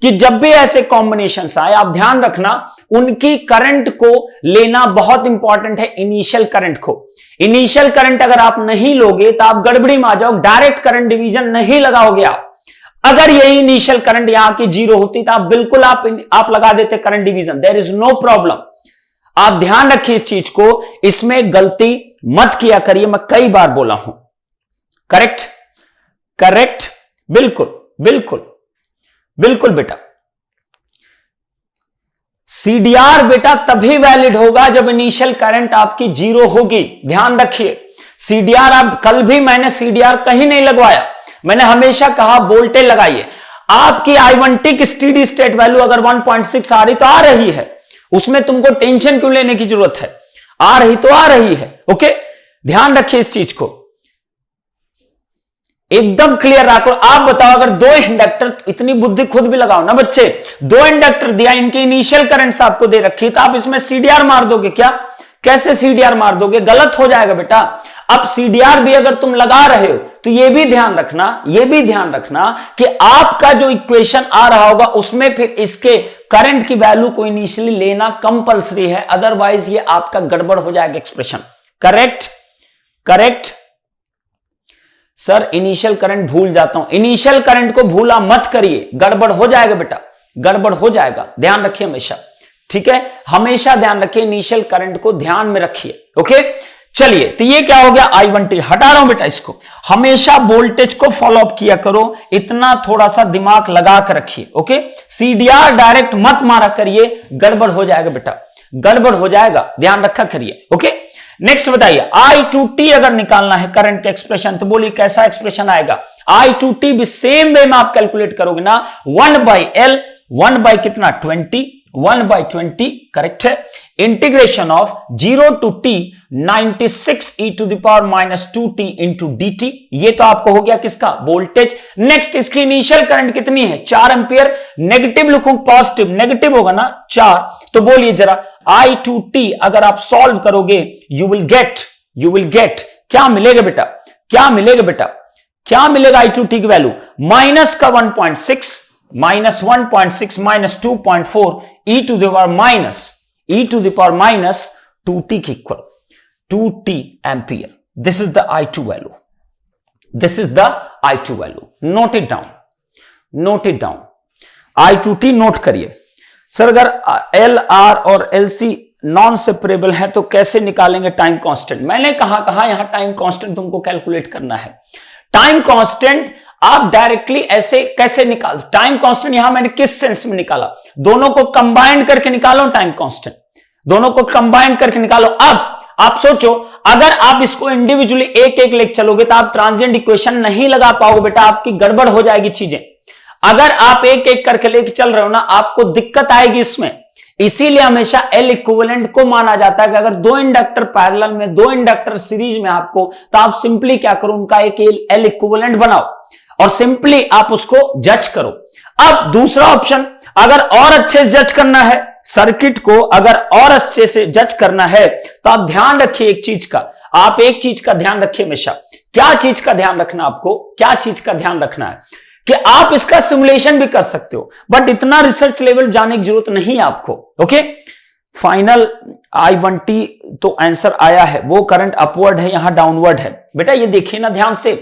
कि जब भी ऐसे कॉम्बिनेशंस आए आप ध्यान रखना उनकी करंट को लेना बहुत इंपॉर्टेंट है, इनिशियल करंट को। इनिशियल करंट अगर आप नहीं लोगे तो आप गड़बड़ी में आ जाओ, डायरेक्ट करंट डिवीजन नहीं लगाओगे आप। अगर यही इनिशियल करंट यहां की 0 होती तो आप बिल्कुल आप लगा देते current division, there is no problem. आप ध्यान रखिए इस चीज को, इसमें गलती मत किया करिए, मैं कई बार बोला हूं, करेक्ट करेक्ट, बिल्कुल बिल्कुल बिल्कुल बेटा। सीडीआर बेटा तभी वैलिड होगा जब इनिशियल करंट आपकी 0 होगी, ध्यान रखिए। सीडीआर आप कल भी मैंने सीडीआर कहीं नहीं लगवाया, मैंने हमेशा कहा वोल्टेज लगाइए। आपकी I1T की स्टेडी स्टेट वैल्यू अगर 1.6 आ रही तो आ रही है, उसमें तुमको टेंशन क्यों लेने की जरूरत है, आ रही तो आ रही है, ओके। ध्यान रखिए इस चीज को, एकदम क्लियर रखो। आप बताओ अगर 2 इंडक्टर, इतनी बुद्धि खुद भी लगाओ ना बच्चे, 2 इंडक्टर दिया, इनके इनिशियल करंट्स आपको दे रखी, तो आप इसमें सीडीआर मार दोगे क्या, कैसे सीडीआर मार दोगे? गलत हो जाएगा बेटा। अब सीडीआर भी अगर तुम लगा रहे हो तो ये भी ध्यान रखना कि आपका जो इक्वेशन आ रहा होगा उसमें फिर इसके करंट की वैल्यू को इनिशियली लेना कंपलसरी है, अदरवाइज ये आपका गड़बड़ हो जाएगा expression. Correct sir, initial current भूल जाता हूं। इनिशियल करंट को भूला मत करिए, गड़बड़ हो जाएगा बेटा, गड़बड़ हो जाएगा, ध्यान रखिए हमेशा, ठीक है? हमेशा ध्यान रखिए, इनिशियल करंट को ध्यान में रखिए। ओके, चलिए, तो ये क्या हो गया? I1T हटा रहा हूं बेटा इसको। हमेशा वोल्टेज को फॉलो अप किया करो, इतना थोड़ा सा दिमाग लगा कर रखिए। ओके, सीडीआर डायरेक्ट मत मारा करिए, गड़बड़ हो जाएगा बेटा, गड़बड़ हो जाएगा, ध्यान रखा करिए। ओके, नेक्स्ट बताइए, I2T अगर निकालना है करंट का एक्सप्रेशन, तो बोलिए कैसा एक्सप्रेशन आएगा? I2T भी सेम वे में आप कैलकुलेट करोगे ना, 1/L, 1 बाई कितना? 20, 1/20, करेक्ट है। Integration of 0 to t 96 e to the power minus 2t into dt, ये तो आपको हो गया किसका? वोल्टेज। नेक्स्ट, इसकी इनिशियल करंट कितनी है? 4 एंपियर। नेगेटिव लिखूं पॉजिटिव? नेगेटिव होगा ना 4। तो बोलिए जरा, I2T अगर आप सॉल्व करोगे, यू विल गेट क्या मिलेगा बेटा? क्या मिलेगा बेटा? क्या मिलेगा I2T की वैल्यू? माइनस का 1.6, minus 1.6 minus 2.4 e to the power minus 2t की equal 2t ampere. This is the I2 value, this is the I2 value. Note it down, I2T note करिए। सर अगर L, R और LC नॉन सेपरेबल है तो कैसे निकालेंगे टाइम कांस्टेंट? मैंने कहा यहां टाइम कांस्टेंट तुमको कैलकुलेट करना है। टाइम कांस्टेंट आप डायरेक्टली ऐसे कैसे निकाल? टाइम कांस्टेंट यहां मैंने किस सेंस में निकाला? दोनों को कंबाइन करके निकालो टाइम कांस्टेंट, दोनों को कंबाइन करके निकालो। अब आप सोचो, अगर आप इसको इंडिविजुअली एक एक लेके चलोगे तो आप ट्रांजिएंट इक्वेशन नहीं लगा पाओगे बेटा, आपकी गड़बड़ हो जाएगी चीजें। अगर आप एक एक करके लेके चल रहे हो ना, आपको दिक्कत आएगी इसमें। इसीलिए हमेशा L इक्विवेलेंट को माना जाता है कि अगर दो इंडक्टर पैरेलल में, दो इंडक्टर सीरीज में आपको, तो आप सिंपली क्या करो, उनका एक L इक्विवेलेंट बनाओ और सिंपली आप उसको जज करो। अब दूसरा ऑप्शन, अगर और अच्छे से जज करना है सर्किट को, अगर और अच्छे से जज करना है तो आप ध्यान रखिए एक चीज का, आप एक चीज का ध्यान रखिए हमेशा। क्या चीज का ध्यान रखना आपको? क्या चीज का ध्यान रखना है कि आप इसका सिमुलेशन भी कर सकते हो, बट इतना रिसर्च लेवल जाने की जरूरत नहीं है आपको। ओके, फाइनल I1T तो आंसर आया है, वो करंट अपवर्ड है, यहां डाउनवर्ड है। बेटा ये देखिए ना ध्यान से,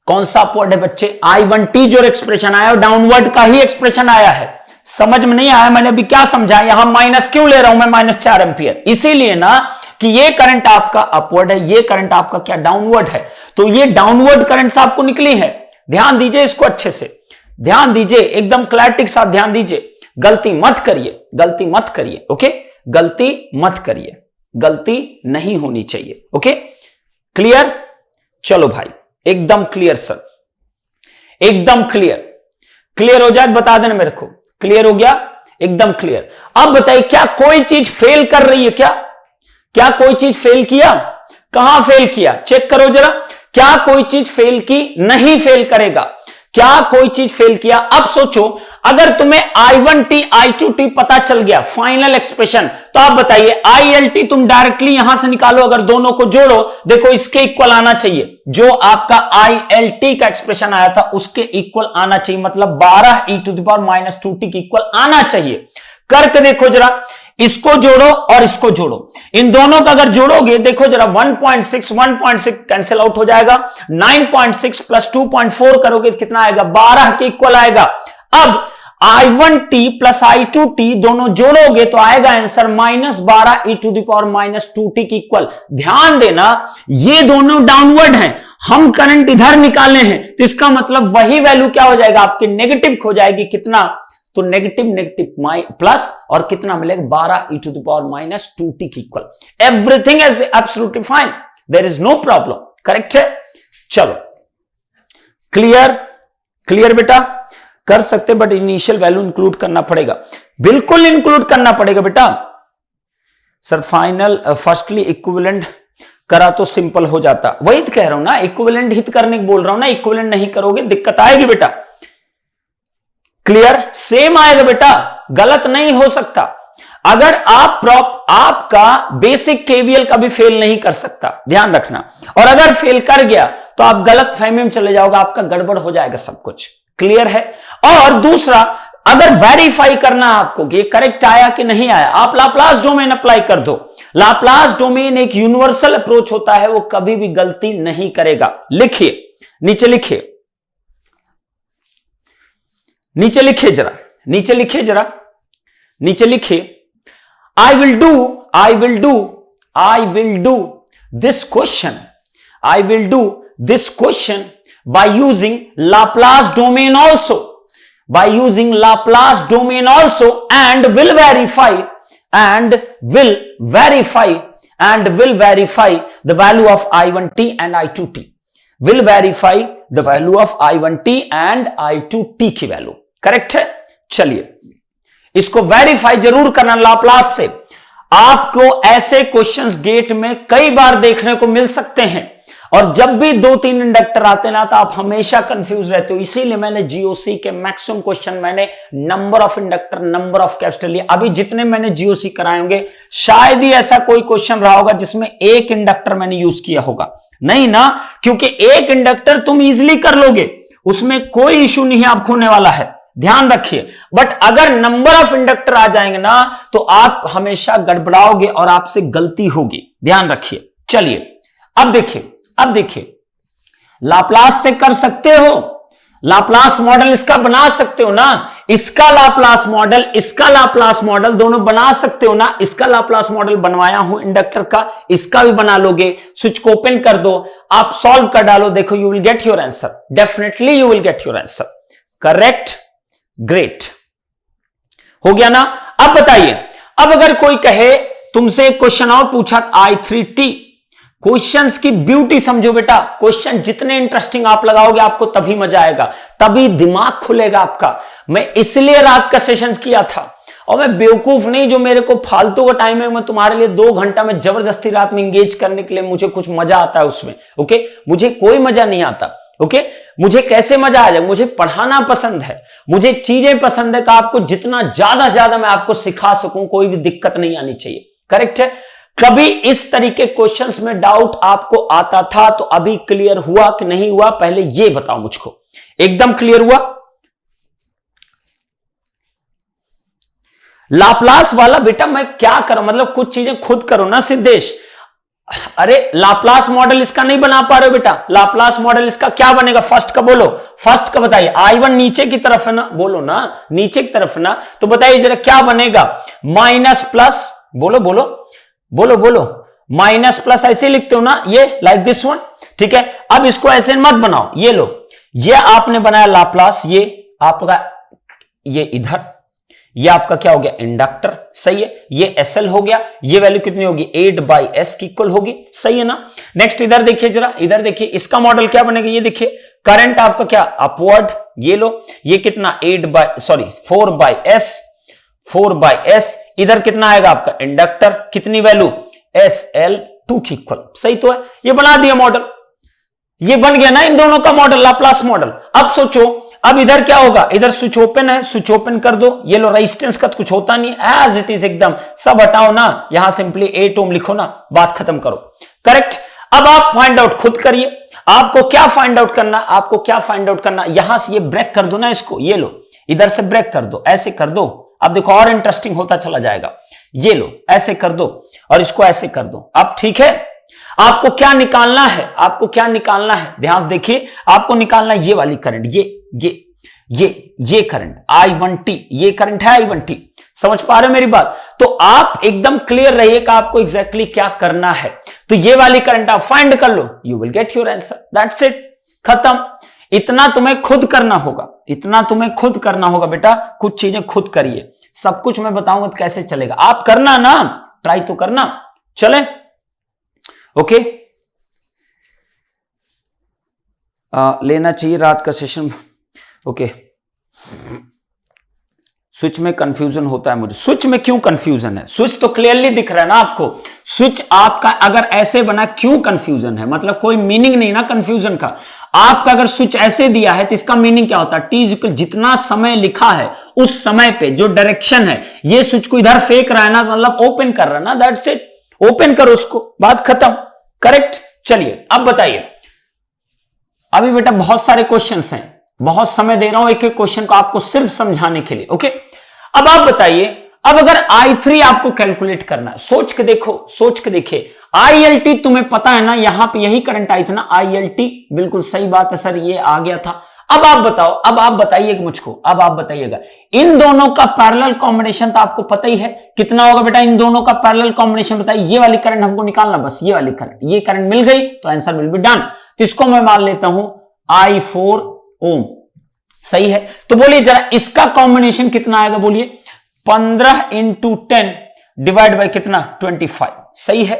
कौन सा अपवर्ड है बच्चे? I1T जो एक्सप्रेशन आया डाउनवर्ड का ही एक्सप्रेशन आया है। समझ में नहीं आया मैंने अभी क्या समझा? यहां माइनस क्यों ले रहा हूं मैं? -4 एंपियर, इसीलिए ना कि ये करंट आपका अपवर्ड है, ये करंट आपका क्या? डाउनवर्ड है। तो ये डाउनवर्ड करंट आपको निकली है, ध्यान दीजिए इसको अच्छे से, ध्यान दीजिए, एकदम क्लैरिटी के साथ ध्यान दीजिए। गलती मत करिए। ओके, गलती मत करिए, गलती नहीं होनी चाहिए। Okay, clear? चलो भाई, एकदम क्लियर सर, एकदम क्लियर हो जाए बता देना मेरे को। क्लियर हो गया? एकदम क्लियर। अब बताइए, क्या कोई चीज फेल कर रही है? क्या कोई चीज फेल किया? कहां फेल किया? चेक करो जरा, क्या कोई चीज फेल की? नहीं फेल करेगा। क्या कोई चीज फेल किया? अब सोचो, अगर तुम्हें I1T I2T पता चल गया फाइनल एक्सप्रेशन, तो आप बताइए ILT तुम डायरेक्टली यहां से निकालो, अगर दोनों को जोड़ो, देखो इसके इक्वल आना चाहिए, जो आपका ILT का एक्सप्रेशन आया था उसके इक्वल आना चाहिए, मतलब 12 e to the power minus 2t के इक्वल आना चाहिए। करके देखो जरा, इसको जोड़ो और इसको जोड़ो, इन दोनों का अगर जोड़ोगे देखो जरा, 1.6 कैंसिल आउट हो जाएगा, 9.6 प्लस 2.4 करोगे तो कितना आएगा? 12 के इक्वल आएगा। अब I1T प्लस I2T दोनों जोड़ोगे तो आएगा answer -12 e to the power minus 2t के इक्वल। ध्यान देना, ये दोनों डाउनवर्ड हैं, हम करंट इधर निकाले हैं, तो इसका मतलब वही वैल्यू क्या हो जाएगा आपकी? नेगेटिव हो जाएगी। कितना? तो नेगेटिव प्लस, और कितना मिलेगा? 12 e to the power minus 2t की इक्वल। Everything is absolutely fine, there is no problem. Correct है? चलो, क्लियर बेटा? कर सकते, बट इनिशियल वैल्यू इंक्लूड करना पड़ेगा, बिल्कुल इंक्लूड करना पड़ेगा बेटा। सर फाइनल फर्स्टली इक्विवेलेंट करा तो सिंपल हो जाता, वही तो कह रहा हूं ना, इक्विवेलेंट हित करने को बोल रहा हूं ना, इक्विवेलेंट नहीं करोगे दिक्कत आएगी बेटा। क्लियर? सेम आएगा बेटा, गलत नहीं हो सकता। अगर आप आपका बेसिक केवीएल कभी फेल नहीं कर सकता, ध्यान रखना। और अगर फेल कर गया तो आप गलत फहमी में चले जाओगे, आपका गड़बड़ हो जाएगा सब कुछ। क्लियर है? और दूसरा, अगर वेरीफाई करना आपको कि ये करेक्ट आया कि नहीं आया, आप लाप्लास डोमेन अप्लाई कर दो। लाप्लास डोमेन एक यूनिवर्सल अप्रोच होता है, वो कभी भी गलती नहीं करेगा। लिखिए, नीचे लिखिए, नीचे लिखिए जरा, नीचे लिखिए जरा, नीचे लिखिए। I will do this question. I will do this question by using Laplace domain also. By using Laplace domain also, and will verify the value of I1t and I2t. Will verify the value of I1t and I2t की वैल्यू करेक्ट है। चलिए, इसको वेरीफाई जरूर करना लाप्लास से। आपको ऐसे क्वेश्चंस गेट में कई बार देखने को मिल सकते हैं, और जब भी 2-3 इंडक्टर आते ना तो आप हमेशा कंफ्यूज रहते हो। इसीलिए मैंने जीओसी के मैक्सिमम क्वेश्चन मैंने number of inductor, number of capacitor लिए। अभी जितने मैंने जीओसी कराए होंगे, शायद ही ऐसा कोई क्वेश्चन रहा होगा जिसमें एक इंडक्टर मैंने यूज किया होगा, नहीं ना, क्योंकि एक इंडक्टर तुम इजिली कर लोगे, उसमें कोई इश्यू नहीं आपको होने वाला है, ध्यान रखिए। बट अगर नंबर ऑफ इंडक्टर आ जाएंगे ना तो आप हमेशा गड़बड़ाओगे और आपसे गलती होगी, ध्यान रखिए। चलिए अब देखिए, लाप्लास से कर सकते हो, लाप्लास मॉडल इसका बना सकते हो ना, इसका लाप्लास मॉडल, इसका लाप्लास मॉडल दोनों बना सकते हो ना। इसका लाप्लास मॉडल बनवाया हूं इंडक्टर का, इसका भी बना लोगे। स्विच को ओपन कर दो, आप सॉल्व कर डालो, देखो you will get your answer, definitely you will get your answer. Correct, great, हो गया ना। अब बताइए, अब अगर कोई कहे तुमसे क्वेश्चन और पूछा I3T, क्वेश्चंस की ब्यूटी समझो बेटा। क्वेश्चन जितने इंटरेस्टिंग आप लगाओगे आपको तभी मजा आएगा, तभी दिमाग खुलेगा आपका। मैं इसलिए रात का सेशंस किया था, और मैं बेवकूफ नहीं जो मेरे को फालतू का टाइम है। मैं तुम्हारे लिए 2 घंटा में जबरदस्ती रात में इंगेज करने के लिए मुझे कुछ मजा आता है उसमें। ओके, मुझे कोई मजा नहीं आता। ओके, मुझे कैसे मजा आ जाए, मुझे पढ़ाना पसंद है, मुझे चीजें पसंद है कि आपको जितना ज्यादा मैं आपको सिखा सकूं, कोई भी दिक्कत नहीं आनी चाहिए। करेक्ट है? कभी इस तरीके क्वेश्चंस में डाउट आपको आता था तो अभी क्लियर हुआ कि नहीं हुआ, पहले ये बताओ मुझको। एकदम क्लियर हुआ? लाप्लास वाला बेटा मैं क्या करूं, मतलब कुछ चीजें खुद करो ना सिद्धेश। अरे लाप्लास मॉडल इसका नहीं बना पा रहे हो बेटा, लाप्लास मॉडल इसका क्या बनेगा, फर्स्ट का बोलो, फर्स्ट का बताइए। I1 नीचे की तरफ है ना, बोलो ना, नीचे की तरफ ना, तो बताइए जरा क्या बनेगा। माइनस प्लस, बोलो, माइनस प्लस ऐसे लिखते हो ना, ये लाइक दिस वन, ठीक है। अब इसको ऐसे मत बनाओ, ये लो, ये आपने बनाया लाप्लास, ये आपका, ये इधर, ये आपका क्या हो गया, इंडक्टर, सही है। ये SL हो गया, ये वैल्यू कितनी होगी, 8/S की इक्वल होगी, सही है ना। नेक्स्ट इधर देखिए जरा, इधर देखिए, इसका मॉडल क्या बनेगा, ये देखिए, करंट आपका क्या, अपवर्ड, ये लो, ये कितना 4/S, इधर कितना आएगा आपका इंडक्टर, कितनी वैल्यू, SL2 की इक्वल, सही तो है। ये बना दिया मॉडल, ये बन गया ना इन दोनों का मॉडल, लाप्लास मॉडल। अब सोचो, अब इधर क्या होगा, इधर स्विच ओपन है, स्विच ओपन कर दो, ये लो, रेजिस्टेंस का तो कुछ होता नहीं, एज इट इज एकदम, सब हटाओ ना, यहां सिंपली 8 ओम लिखो ना, बात खत्म करो। करेक्ट। अब आप फाइंड आउट खुद करिए, आपको क्या फाइंड आउट करना, यहां से ये ब्रेक कर दो ना इसको, ये लो, इधर से ब्रेक कर दो, ऐसे कर दो। अब देखो और इंटरेस्टिंग होता चला जाएगा, ये लो, ऐसे कर दो और इसको ऐसे कर दो। अब ठीक है, आपको क्या निकालना है, ध्यान से देखिए, आपको निकालना है ये वाली करंट, ये करंट I1T, ये करंट है I1T, समझ पा रहे हो मेरी बात। तो आप एकदम क्लियर रहिए कि आपको एग्जैक्टली क्या करना है। तो ये वाली करंट आप फाइंड कर लो, you will get your answer, that's it, खत्म। इतना तुम्हें खुद करना होगा बेटा, कुछ चीजें खुद करिए, सब कुछ मैं बताऊंगा तो कैसे चलेगा, आप करना ना, ट्राई तो करना, चले। ओके, लेना चाहिए रात का सेशन। ओके, स्विच में कंफ्यूजन होता है मुझे। स्विच में क्यों कंफ्यूजन है? स्विच तो क्लियरली दिख रहा है ना आपको। स्विच आपका अगर ऐसे बना, क्यों कंफ्यूजन है? मतलब कोई मीनिंग नहीं ना कंफ्यूजन का। आपका अगर स्विच ऐसे दिया है तो इसका मीनिंग क्या होता है? टी इक्वल जितना समय लिखा है उस समय पे जो डायरेक्शन है, ये स्विच को इधर फेंक रहा है ना, मतलब ओपन कर रहा है ना, दैट्स इट। ओपन करो उसको, बात खत्म। करेक्ट। चलिए अब बताइए, अभी बेटा बहुत सारे क्वेश्चंस हैं, बहुत समय दे रहा हूं एक एक क्वेश्चन को आपको सिर्फ समझाने के लिए। ओके, अब आप बताइए, अब अगर I3 आपको कैलकुलेट करना है, सोच के देखो, सोच के देखिए। ILT तुम्हें पता है ना, यहां पे यही करंट आई थी ना, ILT। बिल्कुल सही बात है सर, ये आ गया था। अब आप बताओ, अब आप बताइए मुझको, अब आप बताइएगा इन दोनों का पैरेलल कॉम्बिनेशन तो आपको पता ही है कितना होगा बेटा। इन दोनों का पैरेलल कॉम्बिनेशन बताइए। ये वाली करंट हमको निकालना, बस ये वाली करंट, ये करंट मिल गई तो आंसर विल बी डन। तो इसको मैं मान लेता हूं I4 ओम। सही है, तो बोलिए जरा इसका कॉम्बिनेशन कितना आएगा? बोलिए 15 इंटू 10 डिवाइड बाय कितना? 25। सही है,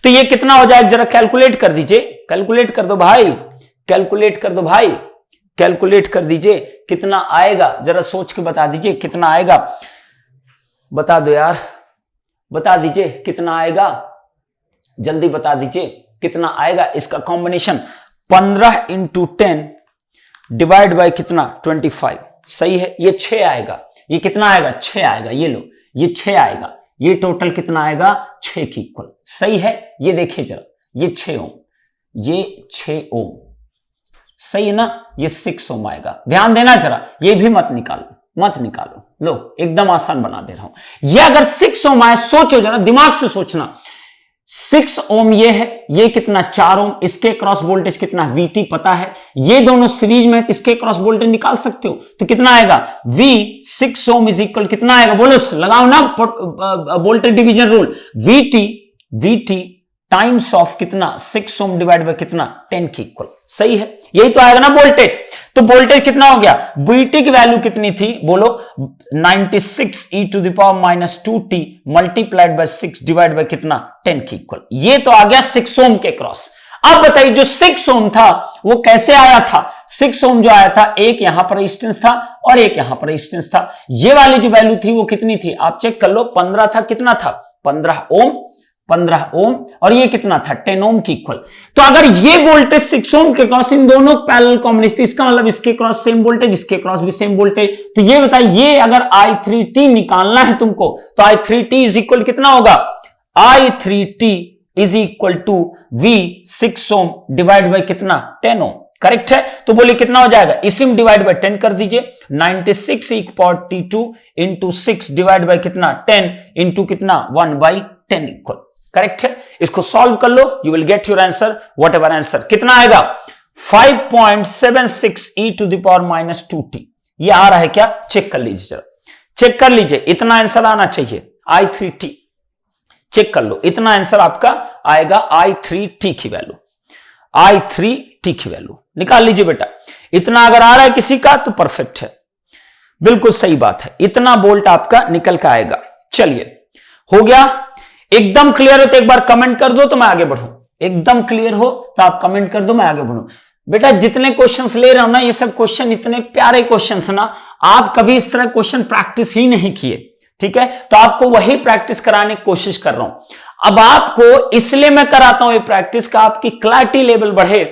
तो ये कितना हो जाएगा? जरा कैलकुलेट कर दीजिए, कैलकुलेट कर दो भाई, कैलकुलेट कर दो भाई, कैलकुलेट कर दीजिए कितना आएगा, जरा सोच के बता दीजिए कितना आएगा। बता दो यार, बता दीजिए कितना आएगा, जल्दी बता दीजिए कितना आएगा इसका कॉम्बिनेशन। 15 इंटू 10 डिवाइड बाय कितना? 25। सही है, ये 6 आएगा। ये कितना आएगा? 6 आएगा। ये लो, ये 6 आएगा। ये टोटल कितना आएगा? 6 की इक्वल। सही है, ये देखिए जरा, ये 6 ओम, ये 6 ओम। सही है ना, ये 6 ओम आएगा। ध्यान देना जरा, ये भी मत निकालो, मत निकालो। लो, एकदम आसान बना दे रहा हूं। ये अगर 6 ओम आए, सोचो जरा, दिमाग से सोचना। 6 ओम ये है, ये कितना? 4 ओम। इसके क्रॉस वोल्टेज कितना? VT पता है। ये दोनों सीरीज में, इसके क्रॉस वोल्टेज निकाल सकते हो, तो कितना आएगा? V 6 ओम इज इक्वल कितना आएगा? बोलो, लगाओ ना voltage division rule. VT times of कितना? 6 ओम डिवाइड बाय कितना? 10 की इक्वल। सही है, यही तो आएगा ना वोल्टेज। तो वोल्टेज कितना हो गया? VT की वैल्यू कितनी थी? बोलो 96 e to the power minus 2t multiplied by 6 divide by कितना? 10 की इक्वल। ये तो आ गया 6 ओम के क्रॉस। अब बताइए जो 6 ओम था वो कैसे आया था? 6 ओम जो आया था, एक यहां पर रेजिस्टेंस था और एक यहां पर रेजिस्टेंस था। ये वाली जो वैल्यू थी वो कितनी थी? आप चेक कर लो, 15 था। कितना था? 15 ओम, 15 ओम, और ये कितना था? 10 ओम की इक्वल। तो अगर ये वोल्टेज 6 ओम के क्रॉस, इन दोनों पैरेलल कॉम्बिनेशन, इसका मतलब इसके क्रॉस सेम वोल्टेज, इसके क्रॉस भी सेम वोल्टेज। तो ये बताइए, ये अगर I3T निकालना है तुमको, तो I3T इज इक्वल कितना होगा? I3T is equal to V 6 ohm divide by कितना? 10 ओम। करेक्ट है, तो बोलिए कितना हो जाएगा? इसी में डिवाइड बाय 10 कर दीजिए। 96 इक्वल 2 इंटू 6 डिवाइड बाय कितना? 10 इंटू कितना? 1/10 इक्वल। करेक्ट है, इसको सॉल्व कर लो, you will get your answer, whatever answer. कितना आएगा? 5.76 e to the power minus 2t। ये आ रहा है क्या? चेक कर लीजिए जरा, चेक कर लीजिए, इतना आंसर आना चाहिए। I3T चेक कर लो, इतना आंसर आपका आएगा। I3T की वैल्यू, I3T की वैल्यू निकाल लीजिए बेटा। इतना अगर आ रहा है किसी का तो परफेक्ट है, बिल्कुल सही बात है। इतना वोल्ट आपका निकल का आएगा। चलिए, हो गया? एकदम क्लियर हो तो एक बार कमेंट कर दो तो मैं आगे बढ़ूं। एकदम क्लियर हो तो आप कमेंट कर दो, मैं आगे बढ़ूं। बेटा जितने क्वेश्चंस ले रहा हूं ना, ये सब क्वेश्चन इतने प्यारे क्वेश्चंस ना, आप कभी इस तरह क्वेश्चन प्रैक्टिस ही नहीं किए, ठीक है? तो आपको वही प्रैक्टिस कराने की कोशिश कर रहा हूं। अब आपको इसलिए मैं कराता हूं ये प्रैक्टिस का, आपकी क्लैरिटी लेवल बढ़े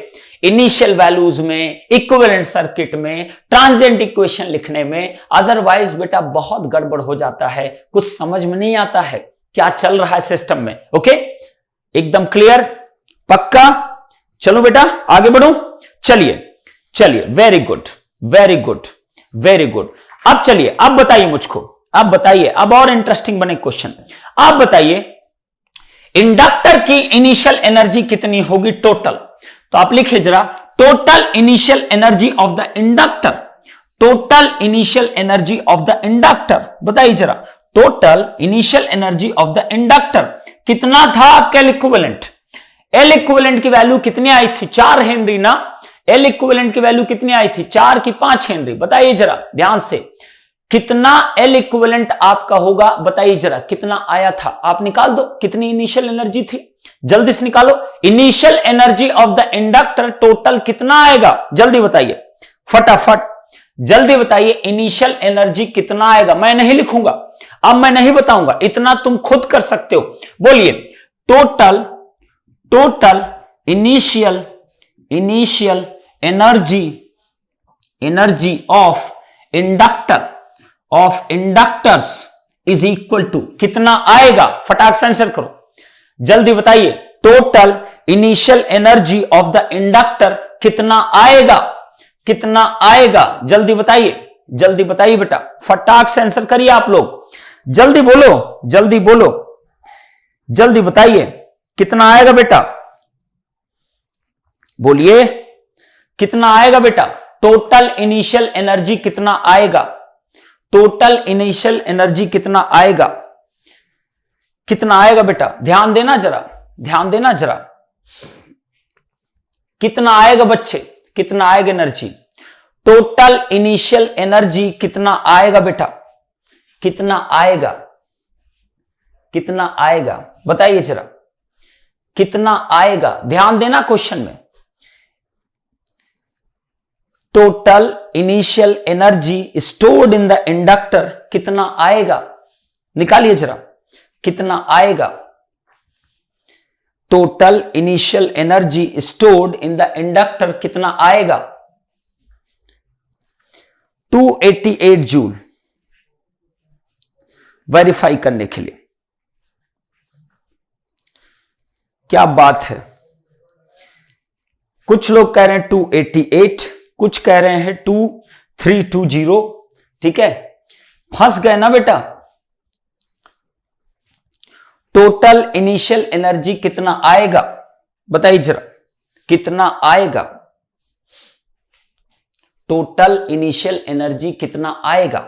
इनिशियल वैल्यूज में, इक्विवेलेंट सर्किट में, ट्रांजिएंट इक्वेशन लिखने में। अदरवाइज बेटा बहुत गड़बड़ हो जाता है, कुछ समझ में नहीं आता है क्या चल रहा है सिस्टम में। ओके, एकदम क्लियर, पक्का? चलो बेटा आगे बढ़ो। चलिए चलिए, very good very good very good. अब चलिए, अब बताइए मुझको, अब बताइए, अब और इंटरेस्टिंग बने क्वेश्चन। आप बताइए इंडक्टर की इनिशियल एनर्जी कितनी होगी टोटल? तो आप लिखिए जरा, total initial energy of the inductor, total initial energy of the inductor बताइए जरा। Total initial energy of the inductor कितना था आपका? एल इक्विवेलेंट, एल इक्विवेलेंट की वैल्यू कितनी आई थी? 4 हेनरी ना। एल इक्विवेलेंट की वैल्यू कितनी आई थी? 4 की 5 हेनरी। बताइए जरा ध्यान से, कितना एल इक्विवेलेंट आपका होगा? बताइए जरा कितना आया था? आप निकाल दो कितनी इनिशियल एनर्जी थी, जल्दी से निकालो। Initial energy of the inductor total कितना आएगा? जल्दी बताइए फटाफट, जल्दी बताइए इनिशियल एनर्जी कितना आएगा। मैं नहीं लिखूंगा, अब मैं नहीं बताऊंगा, इतना तुम खुद कर सकते हो। बोलिए total initial energy of inductors is equal to कितना आएगा। फटाक से आंसर करो, जल्दी बताइए। Total initial energy of the inductor कितना आएगा, कितना आएगा, जल्दी बताइए, जल्दी बताइए बेटा, फटाक से आंसर करिए आप लोग, जल्दी बोलो, जल्दी बोलो, जल्दी बताइए कितना आएगा बेटा, बोलिए कितना आएगा बेटा। टोटल इनिशियल एनर्जी कितना आएगा, टोटल इनिशियल एनर्जी कितना आएगा, कितना आएगा बेटा, ध्यान देना जरा, ध्यान देना जरा, कितना आएगा बच्चे, कितना आएगा एनर्जी। टोटल इनिशियल एनर्जी कितना आएगा बेटा, कितना आएगा, कितना आएगा, बताइए जरा कितना आएगा, ध्यान देना क्वेश्चन में। Total initial energy stored in the inductor कितना आएगा, निकालिए जरा कितना आएगा। Total initial energy stored in the inductor कितना आएगा, 288 जूल। वेरीफाई करने के लिए, क्या बात है, कुछ लोग कह रहे हैं 288, कुछ कह रहे हैं 2320, ठीक है, फंस गए ना बेटा। टोटल इनिशियल एनर्जी कितना आएगा, बताइए जरा कितना आएगा, टोटल इनिशियल एनर्जी कितना आएगा,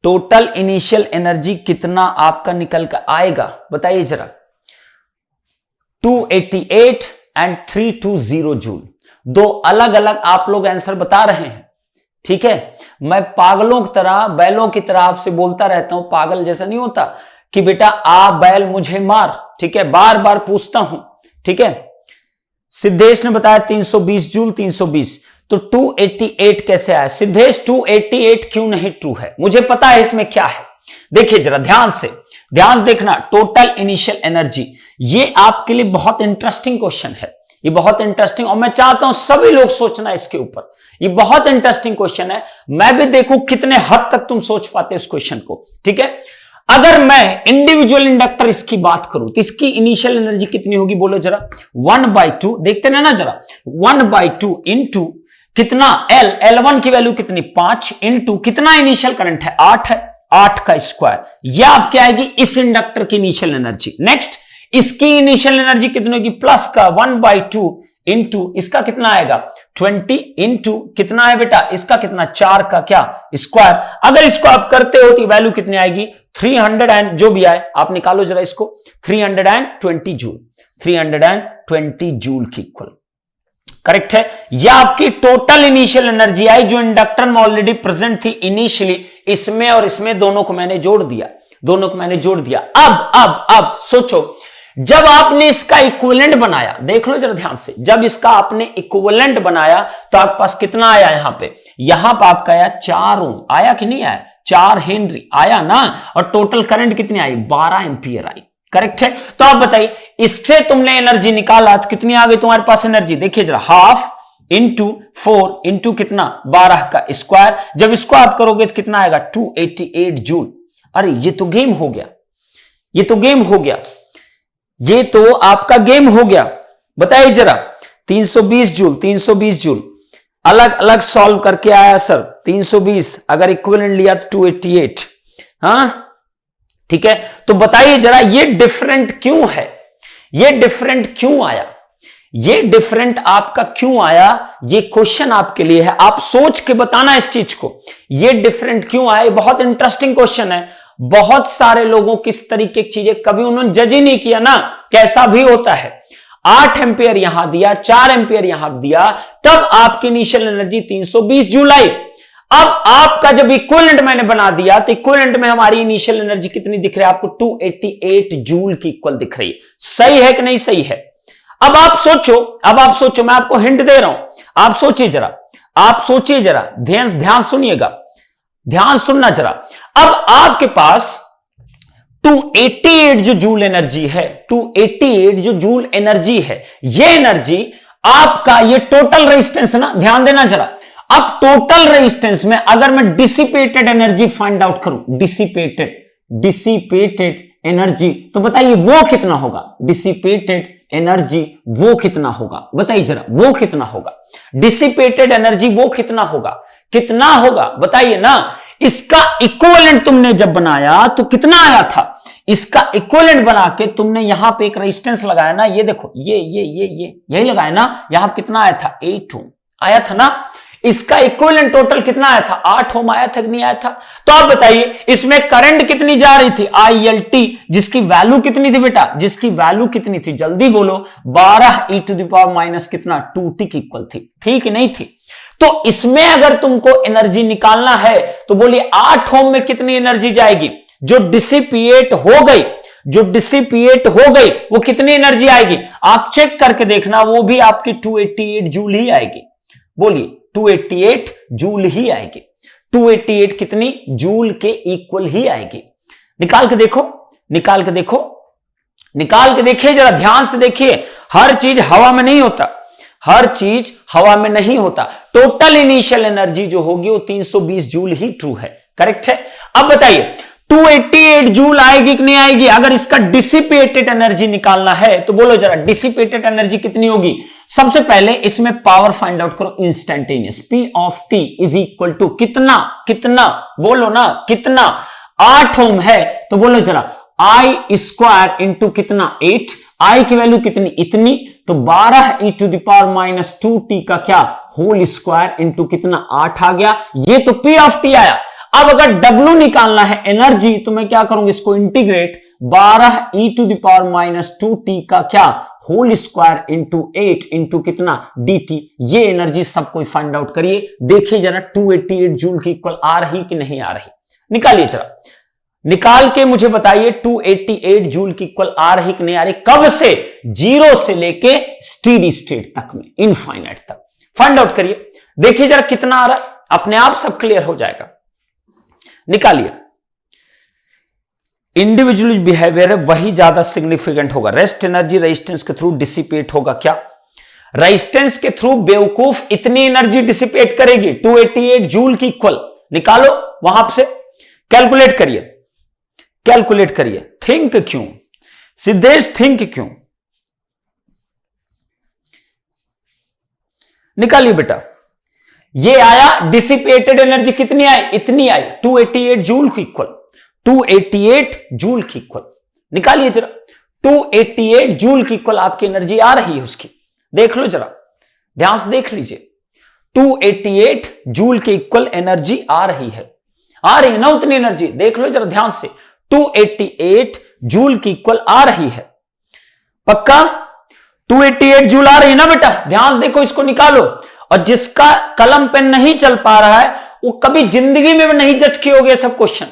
टोटल इनिशियल एनर्जी कितना आपका निकल कर आएगा, बताइए जरा। 288 एंड 320 जूल, दो अलग अलग आप लोग आंसर बता रहे हैं, ठीक है। मैं पागलों की तरह, बैलों की तरह आपसे बोलता रहता हूं, पागल जैसा नहीं होता कि बेटा आ बैल मुझे मार, ठीक है, बार बार पूछता हूं, ठीक है। सिद्धेश ने बताया 320 जूल, 320, तो 288 कैसे आया सिद्धेश, 288 क्यों नहीं ट्रू है, मुझे पता है इसमें क्या है। देखिए जरा ध्यान से, ध्यान से देखना, टोटल इनिशियल एनर्जी, ये आपके लिए बहुत इंटरेस्टिंग क्वेश्चन है, ये बहुत इंटरेस्टिंग, और मैं चाहता हूं सभी लोग सोचना इसके ऊपर, ये बहुत इंटरेस्टिंग क्वेश्चन है। मैं भी देखूं कितने हद तक तुम सोच पाते इस क्वेश्चन को, ठीक है। अगर मैं इंडिविजुअल इंडक्टर इसकी बात करूं तो इसकी इनिशियल एनर्जी कितनी होगी, बोलो जरा। 1/2, देखते ना जरा, 1/2 इंटू कितना L, L1 की वैल्यू कितनी 5, इंटू कितना इनिशियल करंट है 8 है, 8 का स्क्वायर, यह आपकी आएगी इस इंडक्टर की इनिशियल एनर्जी। नेक्स्ट इसकी इनिशियल एनर्जी कितनी होगी, प्लस का 1/2 इंटू इसका कितना आएगा 20, इंटू कितना है बेटा इसका कितना 4 का क्या स्क्वायर। अगर इसको आप करते हो तो वैल्यू कितनी आएगी 300 एंड जो भी आए आप निकालो जरा इसको, 320 जूल, 320 जूल की इक्वल, करेक्ट है। यह आपकी टोटल इनिशियल एनर्जी आई जो इंडक्टर में ऑलरेडी प्रेजेंट थी इनिशियली, इसमें और इसमें दोनों को मैंने जोड़ दिया, दोनों को मैंने जोड़ दिया। अब सोचो, जब आपने इसका इक्विवेलेंट बनाया, देख लो जरा ध्यान से, जब इसका आपने इक्विवेलेंट बनाया तो आपके पास कितना आया, यहां पे आपका आया 4 ओम, आया कि नहीं आया, 4 हेनरी आया ना, और टोटल करंट कितनी आई 12 एंपियर आई, करेक्ट है। तो आप बताइए इससे तुमने एनर्जी निकाला तो कितनी आ गई तुम्हारे पास एनर्जी, देखिए जरा, हाफ इंटू 4 इंटू कितना 12 का स्क्वायर, जब इसको आप करोगे तो कितना आएगा 288 जूल। अरे ये तो गेम हो गया, ये तो गेम हो गया, ये तो आपका गेम हो गया। बताइए जरा 320 जूल, 320 जूल अलग अलग सॉल्व करके आया सर, 320 अगर इक्विवेलेंट लिया तो 288, हाँ ठीक है। तो बताइए जरा ये डिफरेंट क्यों है, ये डिफरेंट क्यों आया, ये डिफरेंट आपका क्यों आया, ये क्वेश्चन आपके लिए है, आप सोच के बताना इस चीज को, ये डिफरेंट क्यों आया। बहुत इंटरेस्टिंग क्वेश्चन है, बहुत सारे लोगों की इस तरीके की चीजें कभी उन्होंने जज ही नहीं किया ना, कैसा भी होता है। 8 एंपियर यहां दिया, 4 एंपियर यहां दिया, तब आपकी इनिशियल एनर्जी 320 जूल आई। अब आपका जब इक्विवेलेंट मैंने बना दिया तो इक्विवेलेंट में हमारी इनिशियल एनर्जी कितनी दिख रही है आपको, 288 जूल की इक्वल दिख रही है। सही है कि नहीं सही है। अब आप सोचो, मैं आपको हिंट दे रहा हूं, आप सोचिए जरा, आप सोचिए जरा, ध्यान सुनिएगा, ध्यान सुनना जरा। अब आपके पास 288 जो जूल एनर्जी है, 288 जो जूल एनर्जी है, ये एनर्जी आपका, ये टोटल रेजिस्टेंस ना, ध्यान देना जरा। अब टोटल रेजिस्टेंस में अगर मैं डिसिपेटेड एनर्जी फाइंड आउट करूं, डिसिपेटेड एनर्जी, तो बताइए वो कितना होगा? डिसिपेटेड एनर्जी वो कितना होगा? बताइए जरा, वो कितना होगा? डिसिपेटेड एनर्जी वो कितना होगा? कितना होगा बताइए ना। इसका इक्विवेलेंट तुमने जब बनाया तो कितना आया था? इसका इक्विवेलेंट बना के तुमने यहां पे एक रेजिस्टेंस लगाया ना, ये देखो, ये यही लगाया ना। यहां कितना आया था? 8 ओम आया था ना। इसका इक्विवेलेंट टोटल कितना आया था? 8 ओम आया था कि नहीं आया था? तो आप बताइए इसमें करंट कितनी जा रही थी? ILT, जिसकी वैल्यू कितनी थी बेटा? जिसकी वैल्यू कितनी थी? जल्दी बोलो। 12 e to the power minus कितना? 2t की इक्वल थी, थी कि नहीं थी? तो इसमें अगर तुमको एनर्जी निकालना है तो बोलिए 8 ओम में कितनी एनर्जी जाएगी? जो डिसिपिएट हो गई, जो डिसिपिएट हो गई वो कितनी एनर्जी आएगी? आप चेक करके देखना, वो भी आपकी 288 जूल ही आएगी। बोलिए 288 जूल ही आएगी। 288 कितनी? जूल के इक्वल ही आएगी। निकाल के देखो, निकाल के देखो, निकाल के देखिए जरा, ध्यान से देखिए। हर चीज हवा में नहीं होता, हर चीज हवा में नहीं होता। टोटल इनिशियल एनर्जी जो होगी वो 320 जूल ही ट्रू है, करेक्ट है। अब बताइए 288 जूल आएगी कि नहीं आएगी? अगर इसका डिसिपेटेड एनर्जी निकालना है तो बोलो जरा, डिसिपेटेड एनर्जी कितनी होगी? सबसे पहले इसमें पावर फाइंड आउट करो, instantaneous. P of T is equal to कितना? कितना बोलो ना, कितना? 8 ओम है तो बोलो जरा, I स्क्वायर इंटू कितना? 8। I की वैल्यू कितनी? इतनी, तो 12 e to the power minus 2t का क्या? होल स्क्वायर इंटू कितना? 8 आ गया। ये तो P ऑफ T आया। अब अगर W निकालना है एनर्जी तो मैं क्या करूंगा? इसको integrate, 12 e to the power minus 2t का क्या? होल स्क्वायर इंटू 8 इंटू कितना? dt। ये एनर्जी सब कोई फाइंड आउट करिए, देखिए जरा 288 जूल की इक्वल आ रही कि नहीं आ रही। निकालिए जरा, निकाल के मुझे बताइए 288 जूल की इक्वल आ रही कि नहीं आ रही? कब से? 0 से लेके स्टेडी स्टेट तक में, इनफाइनाइट तक। फाइंड आउट करिए, देखिए जरा कितना आ रहा है, अपने आप सब क्लियर हो जाएगा। निकालिए। इंडिविजुअल बिहेवियर है वही ज्यादा सिग्निफिकेंट होगा। रेस्ट एनर्जी रेजिस्टेंस के थ्रू डिसिपेट होगा क्या? रेजिस्टेंस के थ्रू बेवकूफ इतनी एनर्जी डिसिपेट करेगी 288 जूल की इक्वल। निकालो वहां से, कैलकुलेट करिए, कैलकुलेट करिए। थिंक क्यों सिद्धेश, थिंक क्यों? निकालिए बेटा। ये आया, डिसिपेटेड एनर्जी कितनी आई? इतनी आई, 288 जूल की इक्वल, 288 जूल की इक्वल। निकालिए जरा, 288 जूल की इक्वल आपकी एनर्जी आ रही है उसकी, देख लो जरा, ध्यान से देख लीजिए। 288 जूल के इक्वल एनर्जी आ रही है, आ रही है ना उतनी एनर्जी, देख लो जरा ध्यान से। 288 जूल की इक्वल आ रही है, पक्का? 288 जूल आ रही है ना बेटा? ध्यान से देखो, इसको निकालो। और जिसका कलम पेन नहीं चल पा रहा है वो कभी जिंदगी में नहीं जज किए सब क्वेश्चन,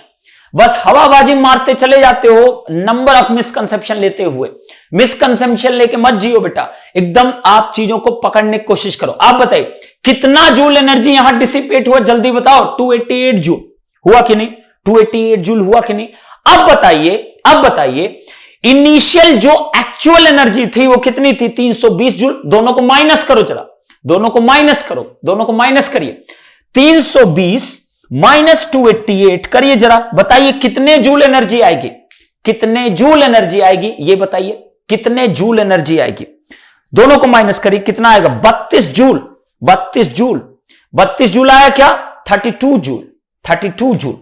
बस हवाबाजी मारते चले जाते हो, नंबर ऑफ मिसकंसेप्शन लेते हुए। मिसकंसेप्शन लेके मत जियो बेटा, एकदम आप चीजों को पकड़ने की कोशिश करो। आप बताइए कितना जूल एनर्जी यहां डिसिपेट हुआ, जल्दी बताओ। 288 जूल हुआ कि नहीं? 288 जूल हुआ कि नहीं? अब बताइए, अब बताइए इनिशियल जो एक्चुअल एनर्जी थी वो कितनी थी? 320 जूल। दोनों को माइनस करो जरा, दोनों को माइनस करो, दोनों को माइनस करिए। 320 माइनस 288 करिए जरा, बताइए कितने जूल एनर्जी आएगी? कितने जूल एनर्जी आएगी ये बताइए, कितने जूल एनर्जी आएगी? दोनों को माइनस करिए, कितना आएगा? 32 जूल। 32 जूल, 32 जूल आया क्या? 32 जूल, 32 जूल,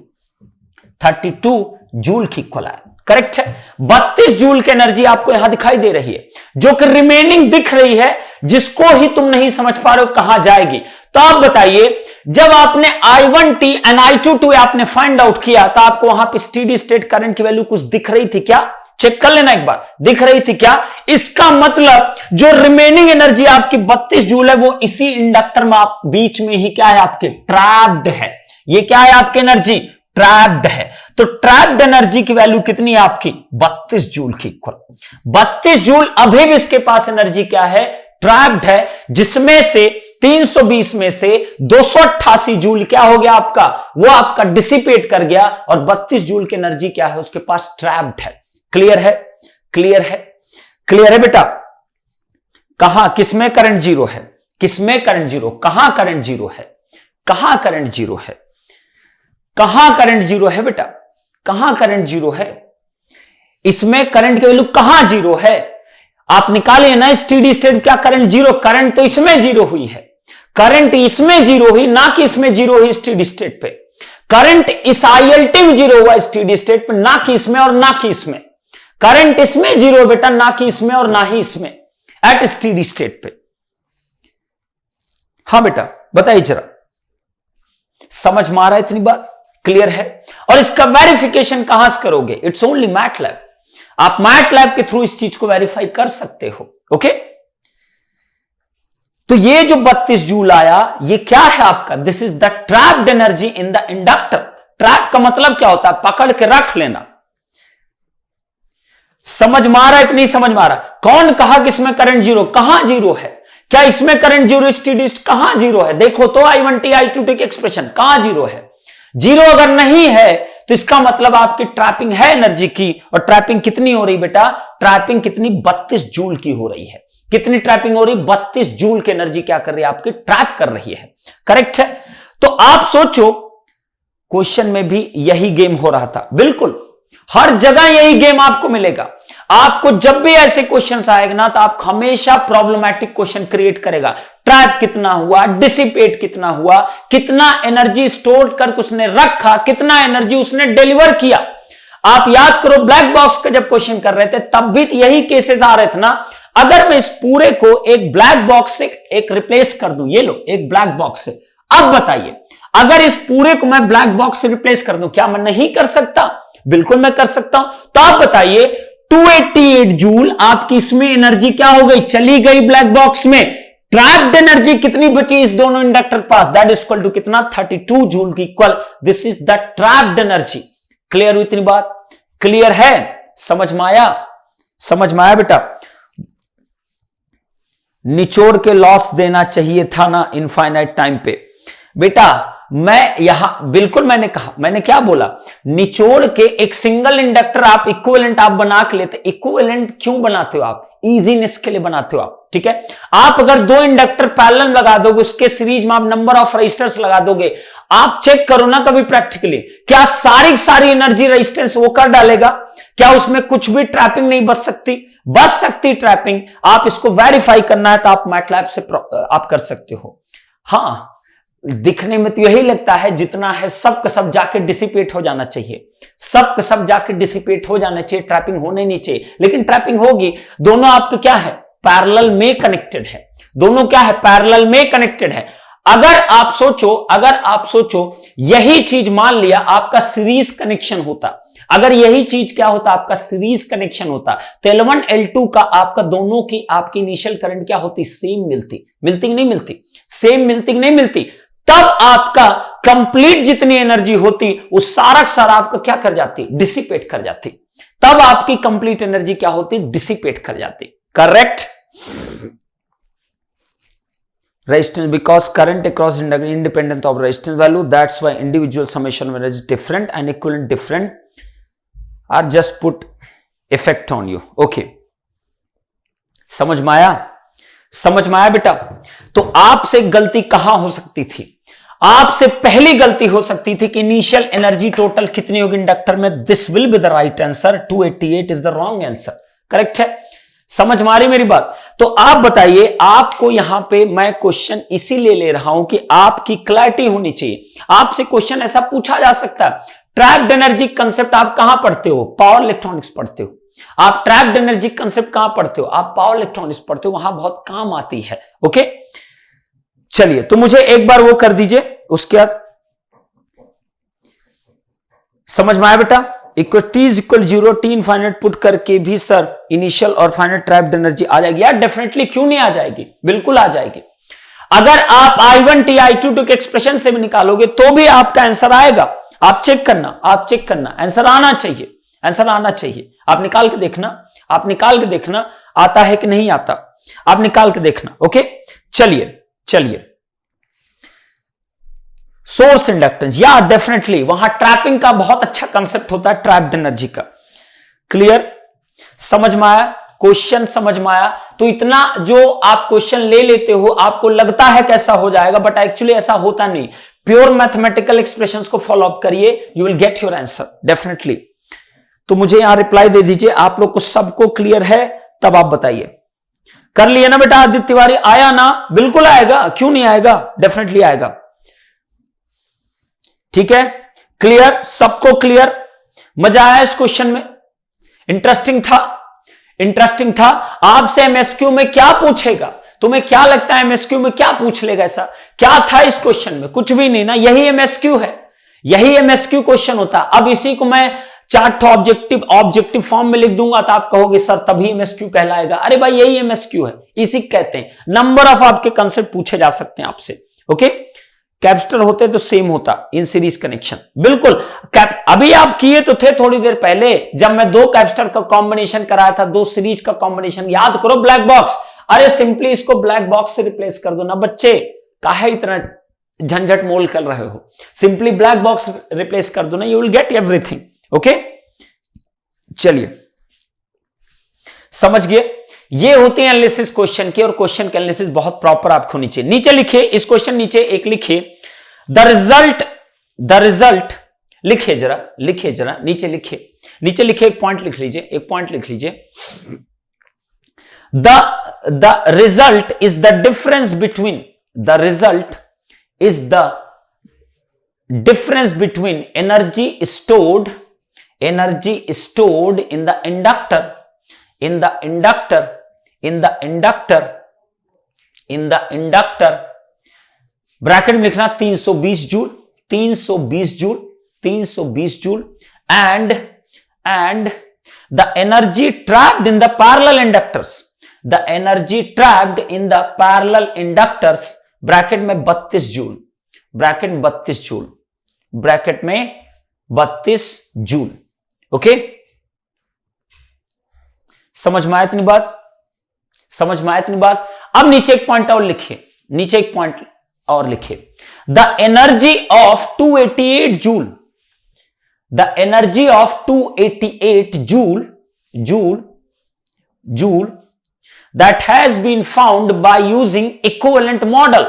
32 जूल की इक्वल आया, करेक्ट है। 32 जूल की एनर्जी आपको यहां दिखाई दे रही है, जो कि रिमेनिंग दिख रही है, जिसको ही तुम नहीं समझ पा रहे हो कहां जाएगी। तो आप बताइए जब आपने I1T एंड I2T आपने फाइंड आउट किया तो आपको वहां पे स्टेडी स्टेट करंट की वैल्यू कुछ दिख रही थी क्या? चेक कर लेना एक बार, दिख रही थी क्या? इसका मतलब जो रिमेनिंग एनर्जी आपकी 32 जूल है वो इसी इंडक्टर में आप बीच में ही क्या है आपके? ट्रैप्ड है। ये क्या है आपकी एनर्जी? ट्रैप्ड है। तो ट्रैप्ड एनर्जी की वैल्यू कितनी है आपकी? 32 जूल की इक्वल। 32 जूल। अभी भी इसके पास एनर्जी क्या है? ट्रैप्ड है, जिसमें से 320 में से 288 जूल क्या हो गया आपका, वो आपका डिसिपेट कर गया, और 32 जूल की एनर्जी क्या है उसके पास, ट्रैप्ड है। क्लियर है, क्लियर है, क्लियर है बेटा। कहां किसमें करंट जीरो है, किसमें करंट जीरो, कहां करंट जीरो है, कहां करंट जीरो है, कहां करंट जीरो है बेटा, कहां करंट जीरो है, इसमें करंट की वैल्यू कहां जीरो है, आप निकालिए ना स्टेडी स्टेट क्या करंट जीरो, करंट तो इसमें जीरो हुई है, करंट इसमें जीरो हुई, ना कि इसमें जीरो हुई स्टेडी स्टेट पे, करंट इस ILT में जीरो हुआ स्टेडी स्टेट पे, ना कि इसमें और ना कि इसमें, करंट इसमें जीरो बेटा, ना कि इसमें और ना ही इसमें, एट स्टेडी स्टेट पे। हां बेटा बताइए जरा, समझ में आ रहा है इतनी बात, क्लियर है। और इसका वेरिफिकेशन कहां से करोगे, इट्स ओनली मैटलैब, आप मैटलैब के थ्रू इस चीज को वेरीफाई कर सकते हो। ओके, तो ये जो 32 जूल आया ये क्या है आपका, this is the trapped energy in the inductor. Trap का मतलब क्या होता है, पकड़ के रख लेना। समझ में आ रहा है कि नहीं समझ में आ रहा, कौन कहा कि इसमें करंट जीरो, कहां जीरो है, क्या इसमें करंट जीरो स्टेडी कहां जीरो है, देखो तो I1T I2T की एक्सप्रेशन कहां जीरो है, जीरो अगर नहीं है तो इसका मतलब आपकी ट्रैपिंग है एनर्जी की, और ट्रैपिंग कितनी हो रही बेटा, ट्रैपिंग कितनी 32 जूल की हो रही है, कितनी ट्रैपिंग हो रही, 32 जूल की एनर्जी क्या कर रही है आपकी, ट्रैप कर रही है। करेक्ट है, तो आप सोचो क्वेश्चन में भी यही गेम हो रहा था, बिल्कुल हर जगह यही गेम आपको मिलेगा। आपको जब भी ऐसे क्वेश्चंस आएगा ना तो आप हमेशा प्रॉब्लमैटिक क्वेश्चन क्रिएट करेगा, ट्रैप कितना हुआ, डिसिपेट कितना हुआ, कितना एनर्जी स्टोर करके उसने रखा, कितना एनर्जी उसने डिलीवर किया। आप याद करो ब्लैक बॉक्स का जब क्वेश्चन कर रहे थे तब भी यही केसेस आ रहे थे ना। अगर मैं इस पूरे को एक ब्लैक बॉक्स से एक रिप्लेस कर दूं, ये लो एक ब्लैक बॉक्स से, अब बताइए अगर इस पूरे को मैं ब्लैक बॉक्स से रिप्लेस कर दूं, क्या मैं नहीं कर सकता, बिल्कुल मैं कर सकता हूं। तो आप बताइए 288 जूल आपकी इसमें एनर्जी क्या हो गई, चली गई ब्लैक बॉक्स में, ट्रैप्ड एनर्जी कितनी बची इस दोनों इंडक्टर पास, दैट इज इक्वल टू कितना, 32 जूल की equal, this is the trapped energy. Clear हुई इतनी बात, क्लियर है, समझ में आया, समझ में आया बेटा। निचोड़ के लॉस देना चाहिए था ना इनफाइनाइट टाइम पे, बेटा मैं यहां बिल्कुल मैंने कहा, मैंने क्या बोला, निचोड़ के एक सिंगल इंडक्टर आप इक्विवेलेंट आप बना के लेते, इक्विवेलेंट क्यों बनाते हो आप, इजीनेस के लिए बनाते हो आप, ठीक है। आप अगर दो इंडक्टर पैरेलल लगा दोगे, उसके सीरीज में आप नंबर ऑफ रजिस्टर्स लगा दोगे, आप चेक करो ना कभी प्रैक्टिकली, क्या सारी एनर्जी रजिस्टेंस वो कर डालेगा, क्या उसमें कुछ भी ट्रैपिंग नहीं बच सकती, बच सकती ट्रैपिंग। आप इसको वेरीफाई करना है तो आप मैटलैब से आप कर सकते हो। हाँ दिखने में तो यही लगता है जितना है सब का सब जाके डिसिपेट हो जाना चाहिए, सब का सब जाके डिसिपेट हो जाना चाहिए, ट्रैपिंग होने नहीं चाहिए, लेकिन ट्रैपिंग होगी। दोनों आपके क्या है, पैरेलल में कनेक्टेड है, दोनों क्या है, पैरेलल में कनेक्टेड है। अगर आप सोचो यही चीज मान लिया आपका सीरीज कनेक्शन होता, अगर यही चीज क्या होता आपका सीरीज कनेक्शन होता, तो L1 L2 का आपका दोनों की आपकी इनिशियल करंट क्या होती, सेम मिलती, मिलती कि नहीं मिलती, सेम मिलती कि नहीं मिलती, तब आपका कंप्लीट जितनी एनर्जी होती वो सारा आपका क्या कर जाती, डिसिपेट कर जाती, तब आपकी कंप्लीट एनर्जी क्या होती, डिसिपेट कर जाती। Correct, resistance because current across inductor independent of resistance value, that's why individual summation of energy is different and equivalent different are just put effect on you. Okay, समझ में आया, समझ में आया बेटा। तो आपसे गलती कहां हो सकती थी, आपसे पहली गलती हो सकती थी कि इनिशियल एनर्जी टोटल कितनी होगी इंडक्टर में, this will be the right answer, 288 is the wrong answer. Correct है, समझ में आ रही मेरी बात। तो आप बताइए, आपको यहां पे मैं क्वेश्चन इसीलिए ले रहा हूं कि आपकी क्लैरिटी होनी चाहिए। आपसे क्वेश्चन ऐसा पूछा जा सकता है, ट्रैप्ड एनर्जी कंसेप्ट आप कहां पढ़ते हो, पावर इलेक्ट्रॉनिक्स पढ़ते हो, आप ट्रैप्ड एनर्जी कंसेप्ट कहां पढ़ते हो, आप पावर इलेक्ट्रॉनिक्स पढ़ते हो, वहां बहुत काम आती है। ओके चलिए, तो मुझे एक बार वो कर दीजिए, उसके बाद समझ में आया बेटा। Equal T is equal 0 T infinite put करके भी सर इनिशियल और फाइनल ट्रैप्ड एनर्जी आ जाएगी, यार डेफिनेटली, क्यों नहीं आ जाएगी, बिल्कुल आ जाएगी। अगर आप I1T I2T के एक्सप्रेशन से भी निकालोगे तो भी आपका आंसर आएगा। आप चेक करना, आप चेक करना, आंसर आना चाहिए, आंसर आना चाहिए। आप निकाल के देखना, आप निकाल के देखना आता है कि नहीं आता, आप निकाल के देखना। ओके चलिए चलिए सोर्स इंडक्टेंस, या डेफिनेटली वहां ट्रैपिंग का बहुत अच्छा कंसेप्ट होता है, ट्रैप्ड एनर्जी का। क्लियर, समझ में आया, क्वेश्चन समझ में आया? तो इतना जो आप क्वेश्चन ले लेते हो आपको लगता है कैसा हो जाएगा, बट एक्चुअली ऐसा होता नहीं। प्योर मैथमेटिकल एक्सप्रेशंस को फॉलो अप करिए, you will get your answer definitely. तो मुझे यहां रिप्लाई दे दीजिए, आप लोग को सबको क्लियर है, तब आप बताइए। कर लिया ना बेटा आदित्य तिवारी? आया ना? बिल्कुल आएगा, क्यों नहीं आएगा, डेफिनेटली आएगा। ठीक है, क्लियर, सबको क्लियर? मजा आया इस क्वेश्चन में? इंटरेस्टिंग था, इंटरेस्टिंग था। आपसे एमएसक्यू में क्या पूछेगा? तुम्हें क्या लगता है एमएसक्यू में क्या पूछ लेगा? ऐसा क्या था इस क्वेश्चन में? कुछ भी नहीं ना, यही एमएसक्यू है, यही एमएसक्यू क्वेश्चन होता है। अब इसी को मैं 4 ऑब्जेक्टिव फॉर्म में लिख दूंगा तो आप कहोगे सर तभी एमएसक्यू कहलाएगा। अरे भाई यही एमएसक्यू है, इसी कहते हैं। नंबर ऑफ आपके कंसेप्ट पूछे जा सकते हैं आपसे। ओके, कैप्स्टर होते तो सेम होता, इन सीरीज कनेक्शन बिल्कुल। अभी आप किए तो थे थोड़ी देर पहले, जब मैं 2 कैप्स्टर का कॉम्बिनेशन कराया था, 2 सीरीज का कॉम्बिनेशन, याद करो। ब्लैक बॉक्स, अरे सिंपली इसको ब्लैक बॉक्स से रिप्लेस कर दो ना बच्चे, काहे इतना झंझट मोल कर रहे हो? सिंपली ब्लैक बॉक्स रिप्लेस कर दो ना, you will get everything. Okay, चलिए समझ गए। ये होते हैं एनालिसिस क्वेश्चन के, और क्वेश्चन के एनालिसिस बहुत प्रॉपर आपको नीचे लिखिए इस क्वेश्चन, नीचे एक लिखिए द रिजल्ट लिखिए जरा नीचे लिखिए एक पॉइंट लिख लीजिए, the result is the difference between energy stored in the inductor bracket में लिखना 320 joule and the energy trapped in the parallel inductors bracket में 32 जूल। ओके, समझ में आया इतनी बात? अब नीचे एक पॉइंट और लिखिए, the energy of 288 joule that has been found by using equivalent model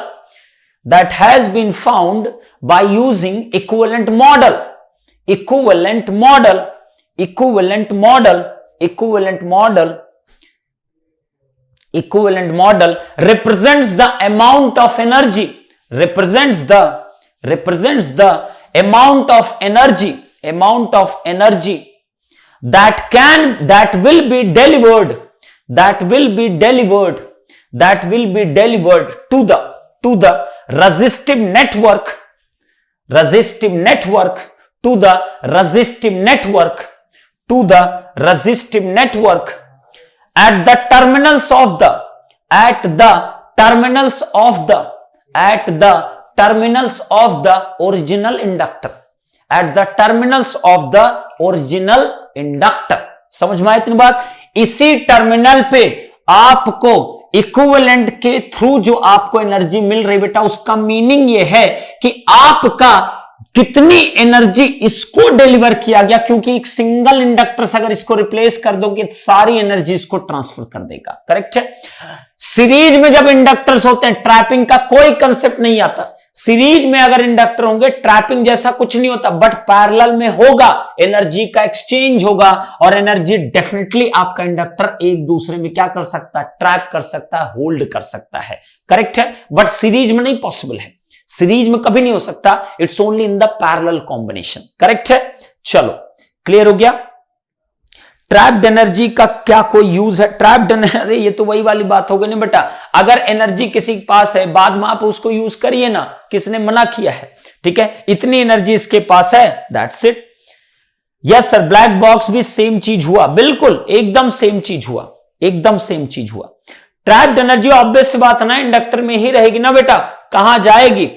represents the amount of energy that will be delivered to the resistive network at the terminals of the original inductor। समझ में आया इतनी बात? इसी टर्मिनल पे आपको इक्विवेलेंट के थ्रू जो आपको एनर्जी मिल रही बेटा, उसका मीनिंग ये है कि आपका कितनी एनर्जी इसको डिलीवर किया गया, क्योंकि एक सिंगल इंडक्टर से अगर इसको रिप्लेस कर दोगे सारी एनर्जी इसको ट्रांसफर कर देगा। करेक्ट है? सीरीज में जब इंडक्टर्स होते हैं ट्रैपिंग का कोई कंसेप्ट नहीं आता। सीरीज में अगर इंडक्टर होंगे ट्रैपिंग जैसा कुछ नहीं होता, बट पैरेलल में होगा, एनर्जी का एक्सचेंज होगा, और एनर्जी डेफिनेटली आपका इंडक्टर एक दूसरे में क्या कर सकता है? ट्रैप कर सकता है, होल्ड कर सकता है। करेक्ट है? बट सीरीज में नहीं पॉसिबल है, सीरीज में कभी नहीं हो सकता, it's only in the parallel combination. Correct है? चलो क्लियर हो गया। ट्रैप्ड एनर्जी का क्या कोई यूज है? ट्रैप्ड एनर्जी, ये तो वही वाली बात हो गई ना बेटा, अगर एनर्जी किसी के पास है बाद में आप उसको यूज करिए ना, किसने मना किया है? ठीक है, इतनी एनर्जी इसके पास है, that's it. Yes sir, black box भी सेम चीज हुआ, बिल्कुल एकदम सेम चीज हुआ। ट्रैप्ड एनर्जी ऑब्वियस सी बात है ना, इंडक्टर में ही रहेगी ना बेटा, कहां जाएगी?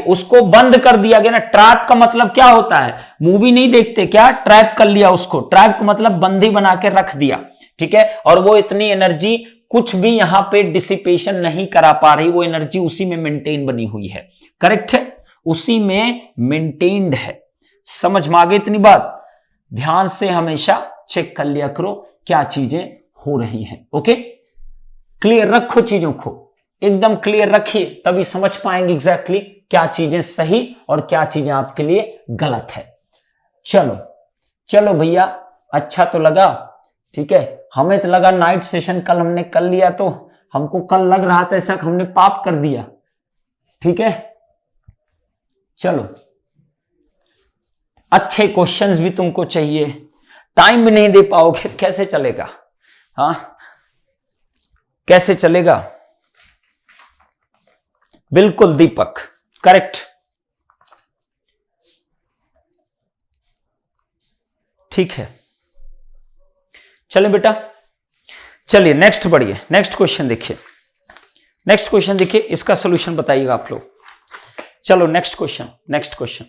उसको बंद कर दिया गया ना। ट्रैप का मतलब क्या होता है? मूवी नहीं देखते क्या? ट्रैप कर लिया उसको, ट्रैप का मतलब बंदी बना के रख दिया। ठीक है, और वो इतनी एनर्जी कुछ भी यहां पे डिसिपेशन नहीं करा पा रही, वो एनर्जी उसी में मेंटेन बनी हुई है। करेक्ट है? उसी में मेंटेन्ड है। समझ में आ गई इतनी बात? ध्यान से हमेशा चेक कर लिया करो क्या चीजें हो रही हैं। ओके, क्लियर रखो चीजों को, एकदम क्लियर रखिए, तभी समझ पाएंगे एग्जैक्टली क्या चीजें सही और क्या चीजें आपके लिए गलत है। चलो चलो भैया, अच्छा तो लगा, ठीक है। हमें तो लगा नाइट सेशन कल हमने कर लिया तो हमको कल लग रहा था ऐसा हमने पाप कर दिया, ठीक है। चलो, अच्छे क्वेश्चंस भी तुमको चाहिए, टाइम भी नहीं दे पाओगे कैसे चलेगा? हाँ, कैसे चलेगा? बिल्कुल दीपक, करेक्ट, ठीक है। चले बेटा, चलिए नेक्स्ट बढ़िए, नेक्स्ट क्वेश्चन देखिए, नेक्स्ट क्वेश्चन देखिए, इसका सॉल्यूशन बताइएगा आप लोग। चलो next question, next question,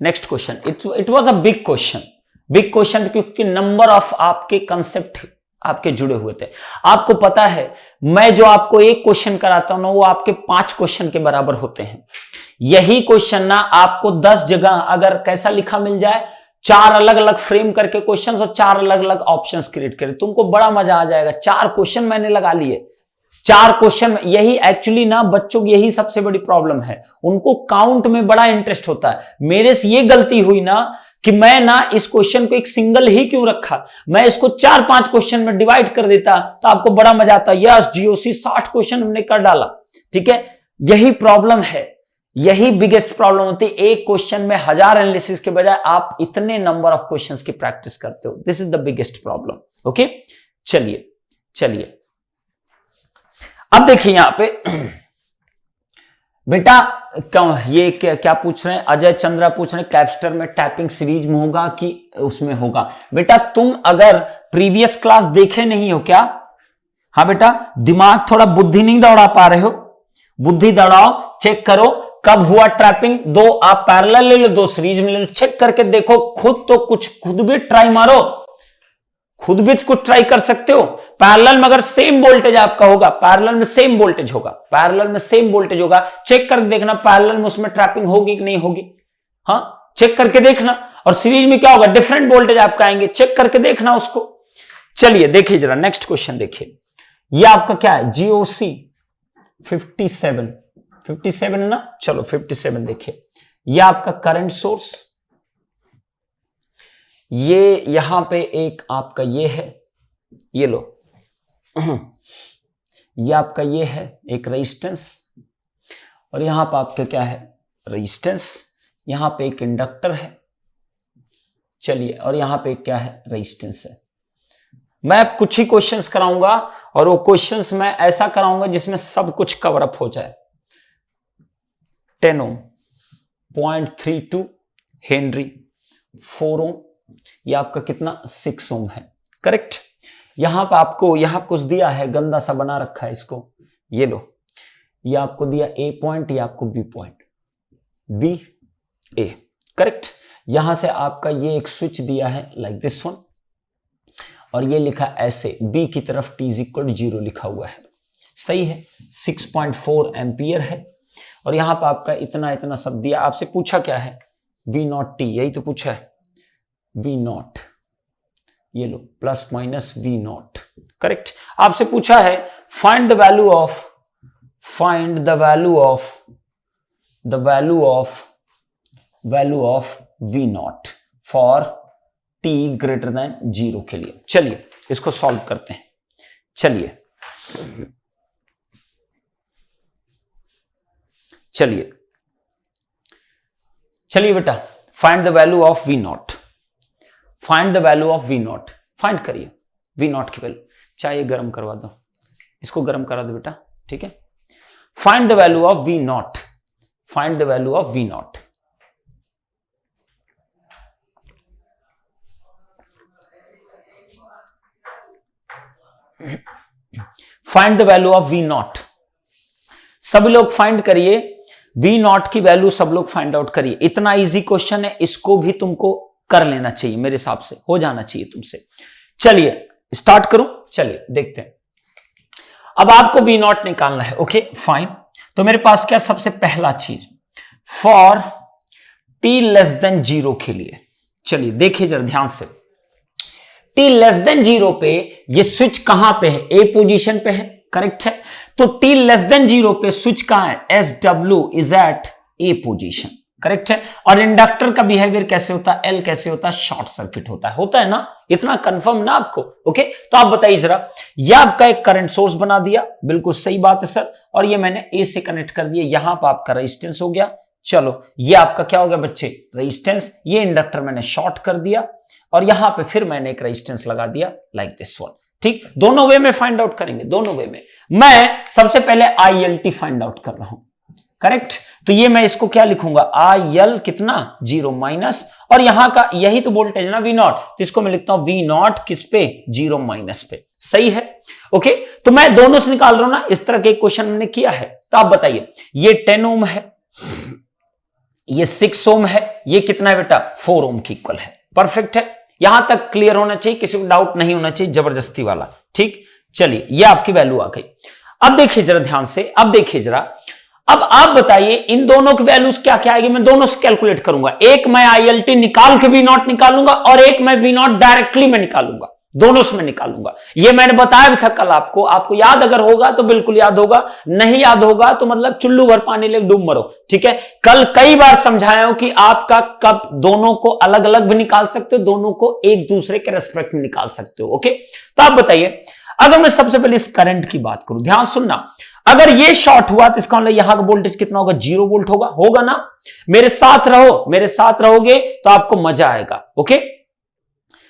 next question. It was a big question, big question क्योंकि नंबर ऑफ आपके कंसेप्ट आपके जुड़े हुए थे। आपको पता है मैं जो आपको एक क्वेश्चन कराता हूं ना वो आपके 5 क्वेश्चन के बराबर होते हैं। यही क्वेश्चन ना आपको 10 जगह अगर कैसा लिखा मिल जाए, 4 अलग अलग फ्रेम करके क्वेश्चंस और 4 अलग अलग ऑप्शंस क्रिएट करें, तुमको बड़ा मजा आ जाएगा। 4 क्वेश्चन मैंने लगा लिए, 4 क्वेश्चन। यही एक्चुअली ना बच्चों की यही सबसे बड़ी प्रॉब्लम है, उनको काउंट में बड़ा इंटरेस्ट होता है। मेरे से ये गलती हुई ना कि मैं ना इस क्वेश्चन को एक सिंगल ही क्यों रखा, मैं इसको 4-5 क्वेश्चन में डिवाइड कर देता तो आपको बड़ा मजा आता। यस, जीओसी 60 क्वेश्चन हमने कर डाला, ठीक है। यही प्रॉब्लम है, यही बिगेस्ट प्रॉब्लम होती है। एक क्वेश्चन में 1000 एनालिसिस के बजाय आप इतने नंबर ऑफ क्वेश्चंस की प्रैक्टिस करते हो। This is the biggest problem. Okay, चलिए चलिए, अब देखिए यहां पे बेटा ये क्या पूछ रहे हैं? अजय चंद्रा पूछ रहे हैं कैप्स्टर में टैपिंग सीरीज में होगा कि उसमें होगा? बेटा तुम अगर प्रीवियस क्लास देखे नहीं हो क्या? हाँ बेटा, दिमाग थोड़ा बुद्धि नहीं दौड़ा पा रहे हो, बुद्धि दौड़ाओ, चेक करो कब हुआ ट्रैपिंग। 2 आप पैरेलल ले लो, 2 सीरीज में ले लो, चेक करके देखो खुद, तो कुछ खुद भी ट्राई मारो, खुद भी कुछ ट्राई कर सकते हो। पैरेलल में अगर सेम वोल्टेज आपका होगा, पैरेलल में सेम वोल्टेज होगा, पैरेलल में सेम वोल्टेज होगा, चेक करके देखना पैरेलल में उसमें ट्रैपिंग होगी कि नहीं होगी। हाँ, चेक करके देखना। और सीरीज में क्या होगा, डिफरेंट वोल्टेज आपका आएंगे, चेक करके देखना उसको। चलिए देखिए जरा नेक्स्ट क्वेश्चन देखिए, ये आपका क्या है? जीओसी 57 है ना। चलो 57 देखिए, ये आपका करंट सोर्स, ये यहां पे एक आपका ये है, ये लो, ये आपका ये है एक रेजिस्टेंस, और यहां पे आपका क्या है? रेजिस्टेंस। यहां पे एक इंडक्टर है, चलिए, और यहां पे क्या है? रेजिस्टेंस है। मैं अब कुछ ही क्वेश्चंस कराऊंगा और वो क्वेश्चंस मैं ऐसा कराऊंगा जिसमें सब कुछ कवर अप हो जाए। 10 ओम, 0.32 हेनरी, 4 ओम, ये आपका कितना? 6 ओम है, करेक्ट। यहां पर आपको यहां कुछ दिया है, गंदा सा बना रखा है इसको, ये लो, ये आपको दिया ए पॉइंट, ये आपको बी पॉइंट, बी ए, करेक्ट। यहां से आपका ये एक स्विच दिया है लाइक दिस वन, और ये लिखा ऐसे बी की तरफ t = 0 लिखा हुआ है, सही है। 6.4 एम्पियर है, और यहां पर आपका इतना इतना सब दिया। आपसे पूछा क्या है? V0t, यही तो पूछा है, V0, ये लो, प्लस माइनस V0, करेक्ट। आपसे पूछा है find the value of V0 for t greater than 0 के लिए। चलिए इसको सॉल्व करते हैं। चलिए चलिए चलिए बेटा, find the value of V0, find the value of V0, find करिए V0 की वैल्यू। चाहे गर्म करवा दो, इसको गर्म करा दो बेटा, ठीक है। Find the value of V0, find the value of V0। Find the value of V0, सभी लोग फाइंड करिए V0 की वैल्यू, सब लोग फाइंड आउट करिए। इतना इजी क्वेश्चन है, इसको भी तुमको कर लेना चाहिए, मेरे हिसाब से हो जाना चाहिए तुमसे। चलिए स्टार्ट करूं, चलिए देखते हैं। अब आपको V0 निकालना है, ओके फाइन। तो मेरे पास क्या सबसे पहला चीज फॉर t लेस देन 0 के लिए, चलिए देखिए जरा ध्यान से, t लेस देन 0 पे ये स्विच कहां पे है, ए पोजीशन पे है, करेक्ट है। तो t लेस देन 0 पे स्विच कहां है, SW is at A position, correct है। और इंडक्टर का बिहेवियर कैसे होता है, एल कैसे होता है, शॉर्ट सर्किट होता है ना, इतना कंफर्म ना आपको, ओके। तो आप बताइए जरा, यह आपका एक करंट सोर्स बना दिया, बिल्कुल सही बात है सर, और ये मैंने ए से कनेक्ट कर दिया, यहां पर आपका रेजिस्टेंस हो गया, चलो ये आपका क्या हो गया बच्चे, रेजिस्टेंस, ये इंडक्टर मैंने शॉर्ट कर दिया, और यहां पे फिर मैंने एक रेजिस्टेंस लगा दिया लाइक दिस वन, ठीक। दोनों वे में फाइंड आउट करेंगे, दोनों वे में। मैं सबसे पहले ILT फाइंड आउट कर रहा हूं, करेक्ट। तो ये मैं इसको क्या लिखूंगा, IL कितना 0 माइनस, और यहां का यही तो वोल्टेज ना V0, तो इसको मैं लिखता हूं V0 किस पे, 0 माइनस पे, सही है, ओके। तो मैं दोनों से निकाल रहा हूं ना, इस तरह के क्वेश्चन मैंने किया है। तो आप बताइए, ये 10 ओम है, ये 6 ओम है, ये कितना है बेटा, 4 ओम की इक्वल है, परफेक्ट है। यहां तक क्लियर होना चाहिए, किसी को डाउट नहीं होना चाहिए जबरदस्ती वाला, ठीक। चलिए ये आपकी वैल्यू आ गई। अब देखिए जरा ध्यान से, अब देखिए जरा, अब आप बताइए इन दोनों की वैल्यूज क्या क्या आएगी, मैं दोनों से कैलकुलेट करूंगा, एक मैं ILT निकाल के V0 निकालूंगा, और एक मैं V0 डायरेक्टली मैं निकालूंगा, दोनों से मैं निकालूंगा। ये मैंने बताया भी था कल आपको याद अगर होगा तो बिल्कुल याद होगा, नहीं याद होगा तो मतलब चुल्लू भर पानी ले डूब मरो, ठीक है। कल कई बार समझाया हूं कि आपका कब दोनों को अलग अलग भी निकाल सकते हो, दोनों को एक दूसरे के रेस्पेक्ट में निकाल सकते हो, ओके। तो आप बताइए, अगर मैं सबसे पहले इस करंट की बात करूं, ध्यान सुनना, अगर ये शॉर्ट हुआ तो इसका मतलब यहां का वोल्टेज कितना होगा, 0 वोल्ट होगा ना। मेरे साथ रहोगे तो आपको मजा आएगा, ओके।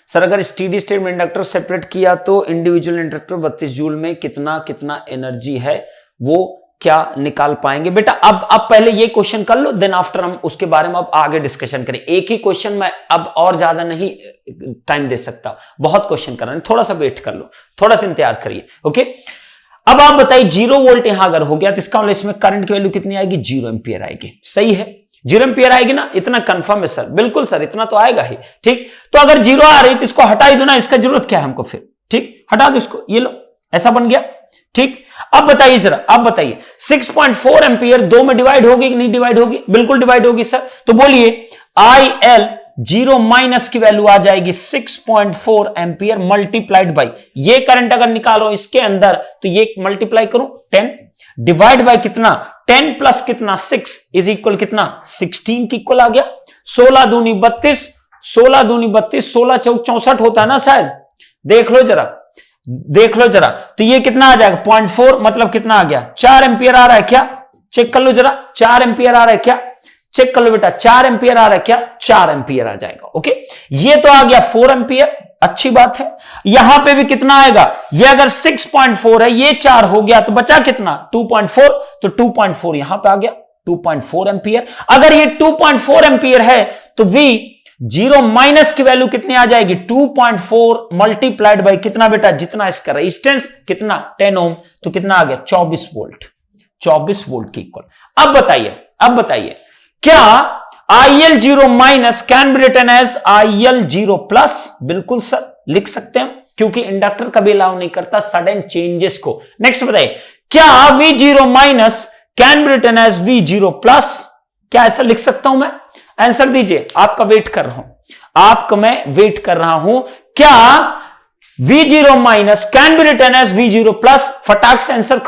सर अगर स्टेडी स्टेट में इंडक्टर सेपरेट किया तो इंडिविजुअल इंडक्टर 32 जूल में कितना एनर्जी है, वो क्या निकाल पाएंगे बेटा। अब पहले ये क्वेश्चन कर लो, देन आफ्टर हम उसके बारे में अब आगे डिस्कशन करें। एक ही क्वेश्चन में अब और ज्यादा नहीं टाइम दे सकता, बहुत क्वेश्चन कर रहे हैं, थोड़ा सा वेट कर लो, थोड़ा सा इंतजार करिए, ओके। अब आप बताइए 0 वोल्ट यहां अगर हो गया तो इसका मतलब इसमें करंट की वैल्यू कितनी आएगी, 0 एम्पियर आएगी, सही है, 0 एम्पियर आएगी ना, इतना कंफर्म है सर, बिल्कुल सर, इतना तो आएगा ही, ठीक। तो अगर 0 आ रही तो इसको हटा ही दो ना, इसका जरूरत क्या है हमको फिर, ठीक, हटा दो इसको, ये लो, ऐसा बन गया, ठीक। अब बताइए जरा, अब बताइए 6.4 एम्पियर 2 में डिवाइड होगी कि नहीं डिवाइड होगी, बिल्कुल डिवाइड होगी सर। तो बोलिए IL 0 माइनस की वैल्यू आ जाएगी 6.4 एम्पियर मल्टीप्लाइड बाई, ये करंट अगर निकालो इसके अंदर तो ये मल्टीप्लाई करूं 10 डिवाइड बाई कितना, 10 प्लस कितना 6 इज इक्वल कितना 16 की इक्वल आ गया। 16 दूनी 32, 16 दूनी 32, 16 चौक 64 होता है ना शायद, देख लो जरा। तो ये कितना आ जाएगा 0.4, मतलब कितना आ गया 4 एम्पियर आ रहा है क्या, चेक कर लो जरा, 4 एम्पियर आ रहा है क्या, चेक कर लो बेटा, 4 एम्पियर आ रहा है क्या, 4 एम्पियर आ जाएगा, ओके। ये तो आ गया 4 एम्पियर, अच्छी बात है। यहां पे भी कितना आएगा, ये अगर 6.4 है, ये 4 हो गया तो बचा कितना 2.4, तो 2.4 यहां पे आ गया 2.4 एम्पियर। अगर ये 2.4 एम्पियर है तो V0 माइनस की वैल्यू कितनी आ जाएगी, 2.4 मल्टीप्लाइड बाई कितना बेटा, जितना इसका रेजिस्टेंस कितना 10 ओम, तो कितना आ गया 24 वोल्ट की इक्वल। अब बताइए क्या IL 0 minus can be written as IL 0 plus, बिल्कुल सर लिख सकते हैं, क्योंकि इंडक्टर कभी अलाउ नहीं करता सडन चेंजेस को। नेक्स्ट बताइए, क्या V0 minus can be written as V0 plus, क्या ऐसा लिख सकता हूं मैं, आंसर दीजिए, आपका वेट कर रहा हूं, क्या V0 minus can be written as V0 plus, फटाक से आंसर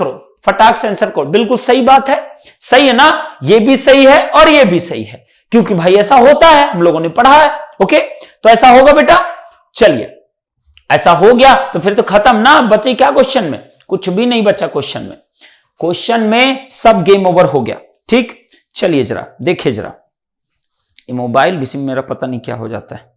करो, बिल्कुल सही बात है, सही है ना, ये भी सही है और ये भी सही है, क्योंकि भाई ऐसा होता है, हम लोगों ने पढ़ा है, ओके। तो ऐसा होगा बेटा, चलिए ऐसा हो गया तो फिर तो खत्म ना, बचे क्या क्वेश्चन में, कुछ भी नहीं बचा क्वेश्चन में सब गेम ओवर हो गया, ठीक। चलिए जरा देखिए जरा, ये मोबाइल भी मेरा पता नहीं क्या हो जाता है।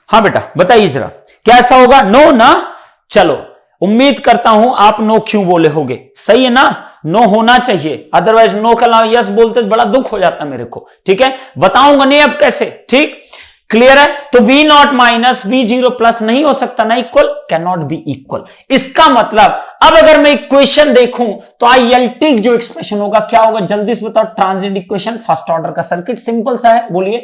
हाँ बेटा बताइए जरा, क्या ऐसा होगा, नो ना, चलो उम्मीद करता हूं आप नो क्यों बोले होगे, सही है ना, नो होना चाहिए, अदरवाइज नो का यस बोलते बड़ा दुख हो जाता मेरे को, ठीक है। बताऊंगा नहीं अब कैसे, ठीक, क्लियर है। तो V0 माइनस V0 प्लस नहीं हो सकता ना, equal, can not be equal. इसका मतलब अब अगर मैं इक्वेशन देखूं तो ILT जो एक्सप्रेशन होगा क्या होगा, जल्दी से बताओ, ट्रांजिएंट इक्वेशन, फर्स्ट ऑर्डर का सर्किट, सिंपल सा है, बोलिए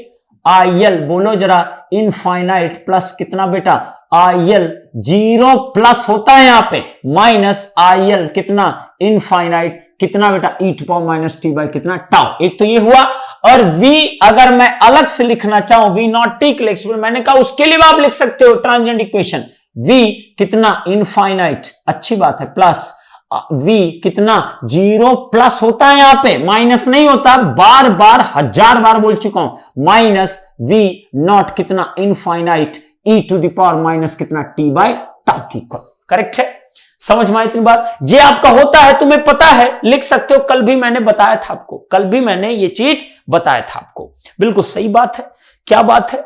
IL बोलो जरा, इनफाइनाइट प्लस कितना बेटा IL, 0 प्लस होता है यहां पे, माइनस IL कितना इनफाइनाइट कितना बेटा e to power minus t by कितना टाउ। एक तो ये हुआ, और v अगर मैं अलग से लिखना चाहूं, v नॉट टी के लिए, मैंने कहा उसके लिए आप लिख सकते हो ट्रांजिएंट इक्वेशन, v कितना इनफाइनाइट, अच्छी बात है, प्लस v कितना 0 प्लस होता है यहां पे, माइनस नहीं होता, बार बार 1000 बार बोल चुका हूं, माइनस v नॉट कितना infinite e to the power minus कितना t बाय टाउ की इक्वल। करेक्ट है, समझ में आई इतनी बात? ये आपका होता है, तुम्हें पता है, लिख सकते हो, कल भी मैंने बताया था आपको, कल भी मैंने ये चीज बताया था आपको, बिल्कुल सही बात है। क्या बात है,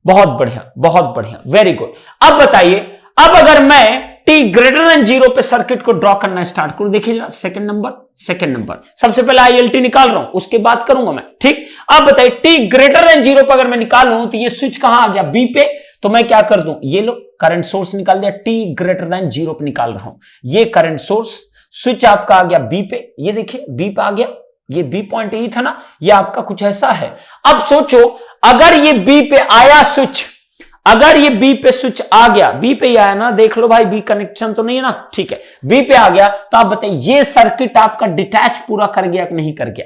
बहुत बढ़िया, बहुत बढ़िया, वेरी गुड। अब बताइए, अब अगर मैं t ग्रेटर देन 0 पे सर्किट को ड्रॉ करना स्टार्ट करूं, देखिए जरा सेकंड नंबर, सबसे पहले ILT निकाल रहा हूं, उसके बाद करूंगा मैं, ठीक। अब बताइए t ग्रेटर देन 0 पे अगर मैं निकालूं तो ये स्विच कहां आ गया, B पे, तो मैं क्या कर दूं, ये लो करंट सोर्स निकाल दिया, t ग्रेटर देन 0 पे निकाल रहा हूं, ये करंट सोर्स स्विच आपका आ गया B पे, ये देखिए B पे आ गया, ये B पॉइंट यही था ना, ये आपका कुछ ऐसा है। अब सोचो अगर ये B पे आया स्विच, अगर ये B पे स्विच आ गया, B पे ही आया ना, देख लो भाई B कनेक्शन तो नहीं है ना, ठीक है, B पे आ गया, तो आप बताइए ये सर्किट आपका डिटैच पूरा कर गया कि नहीं कर गया,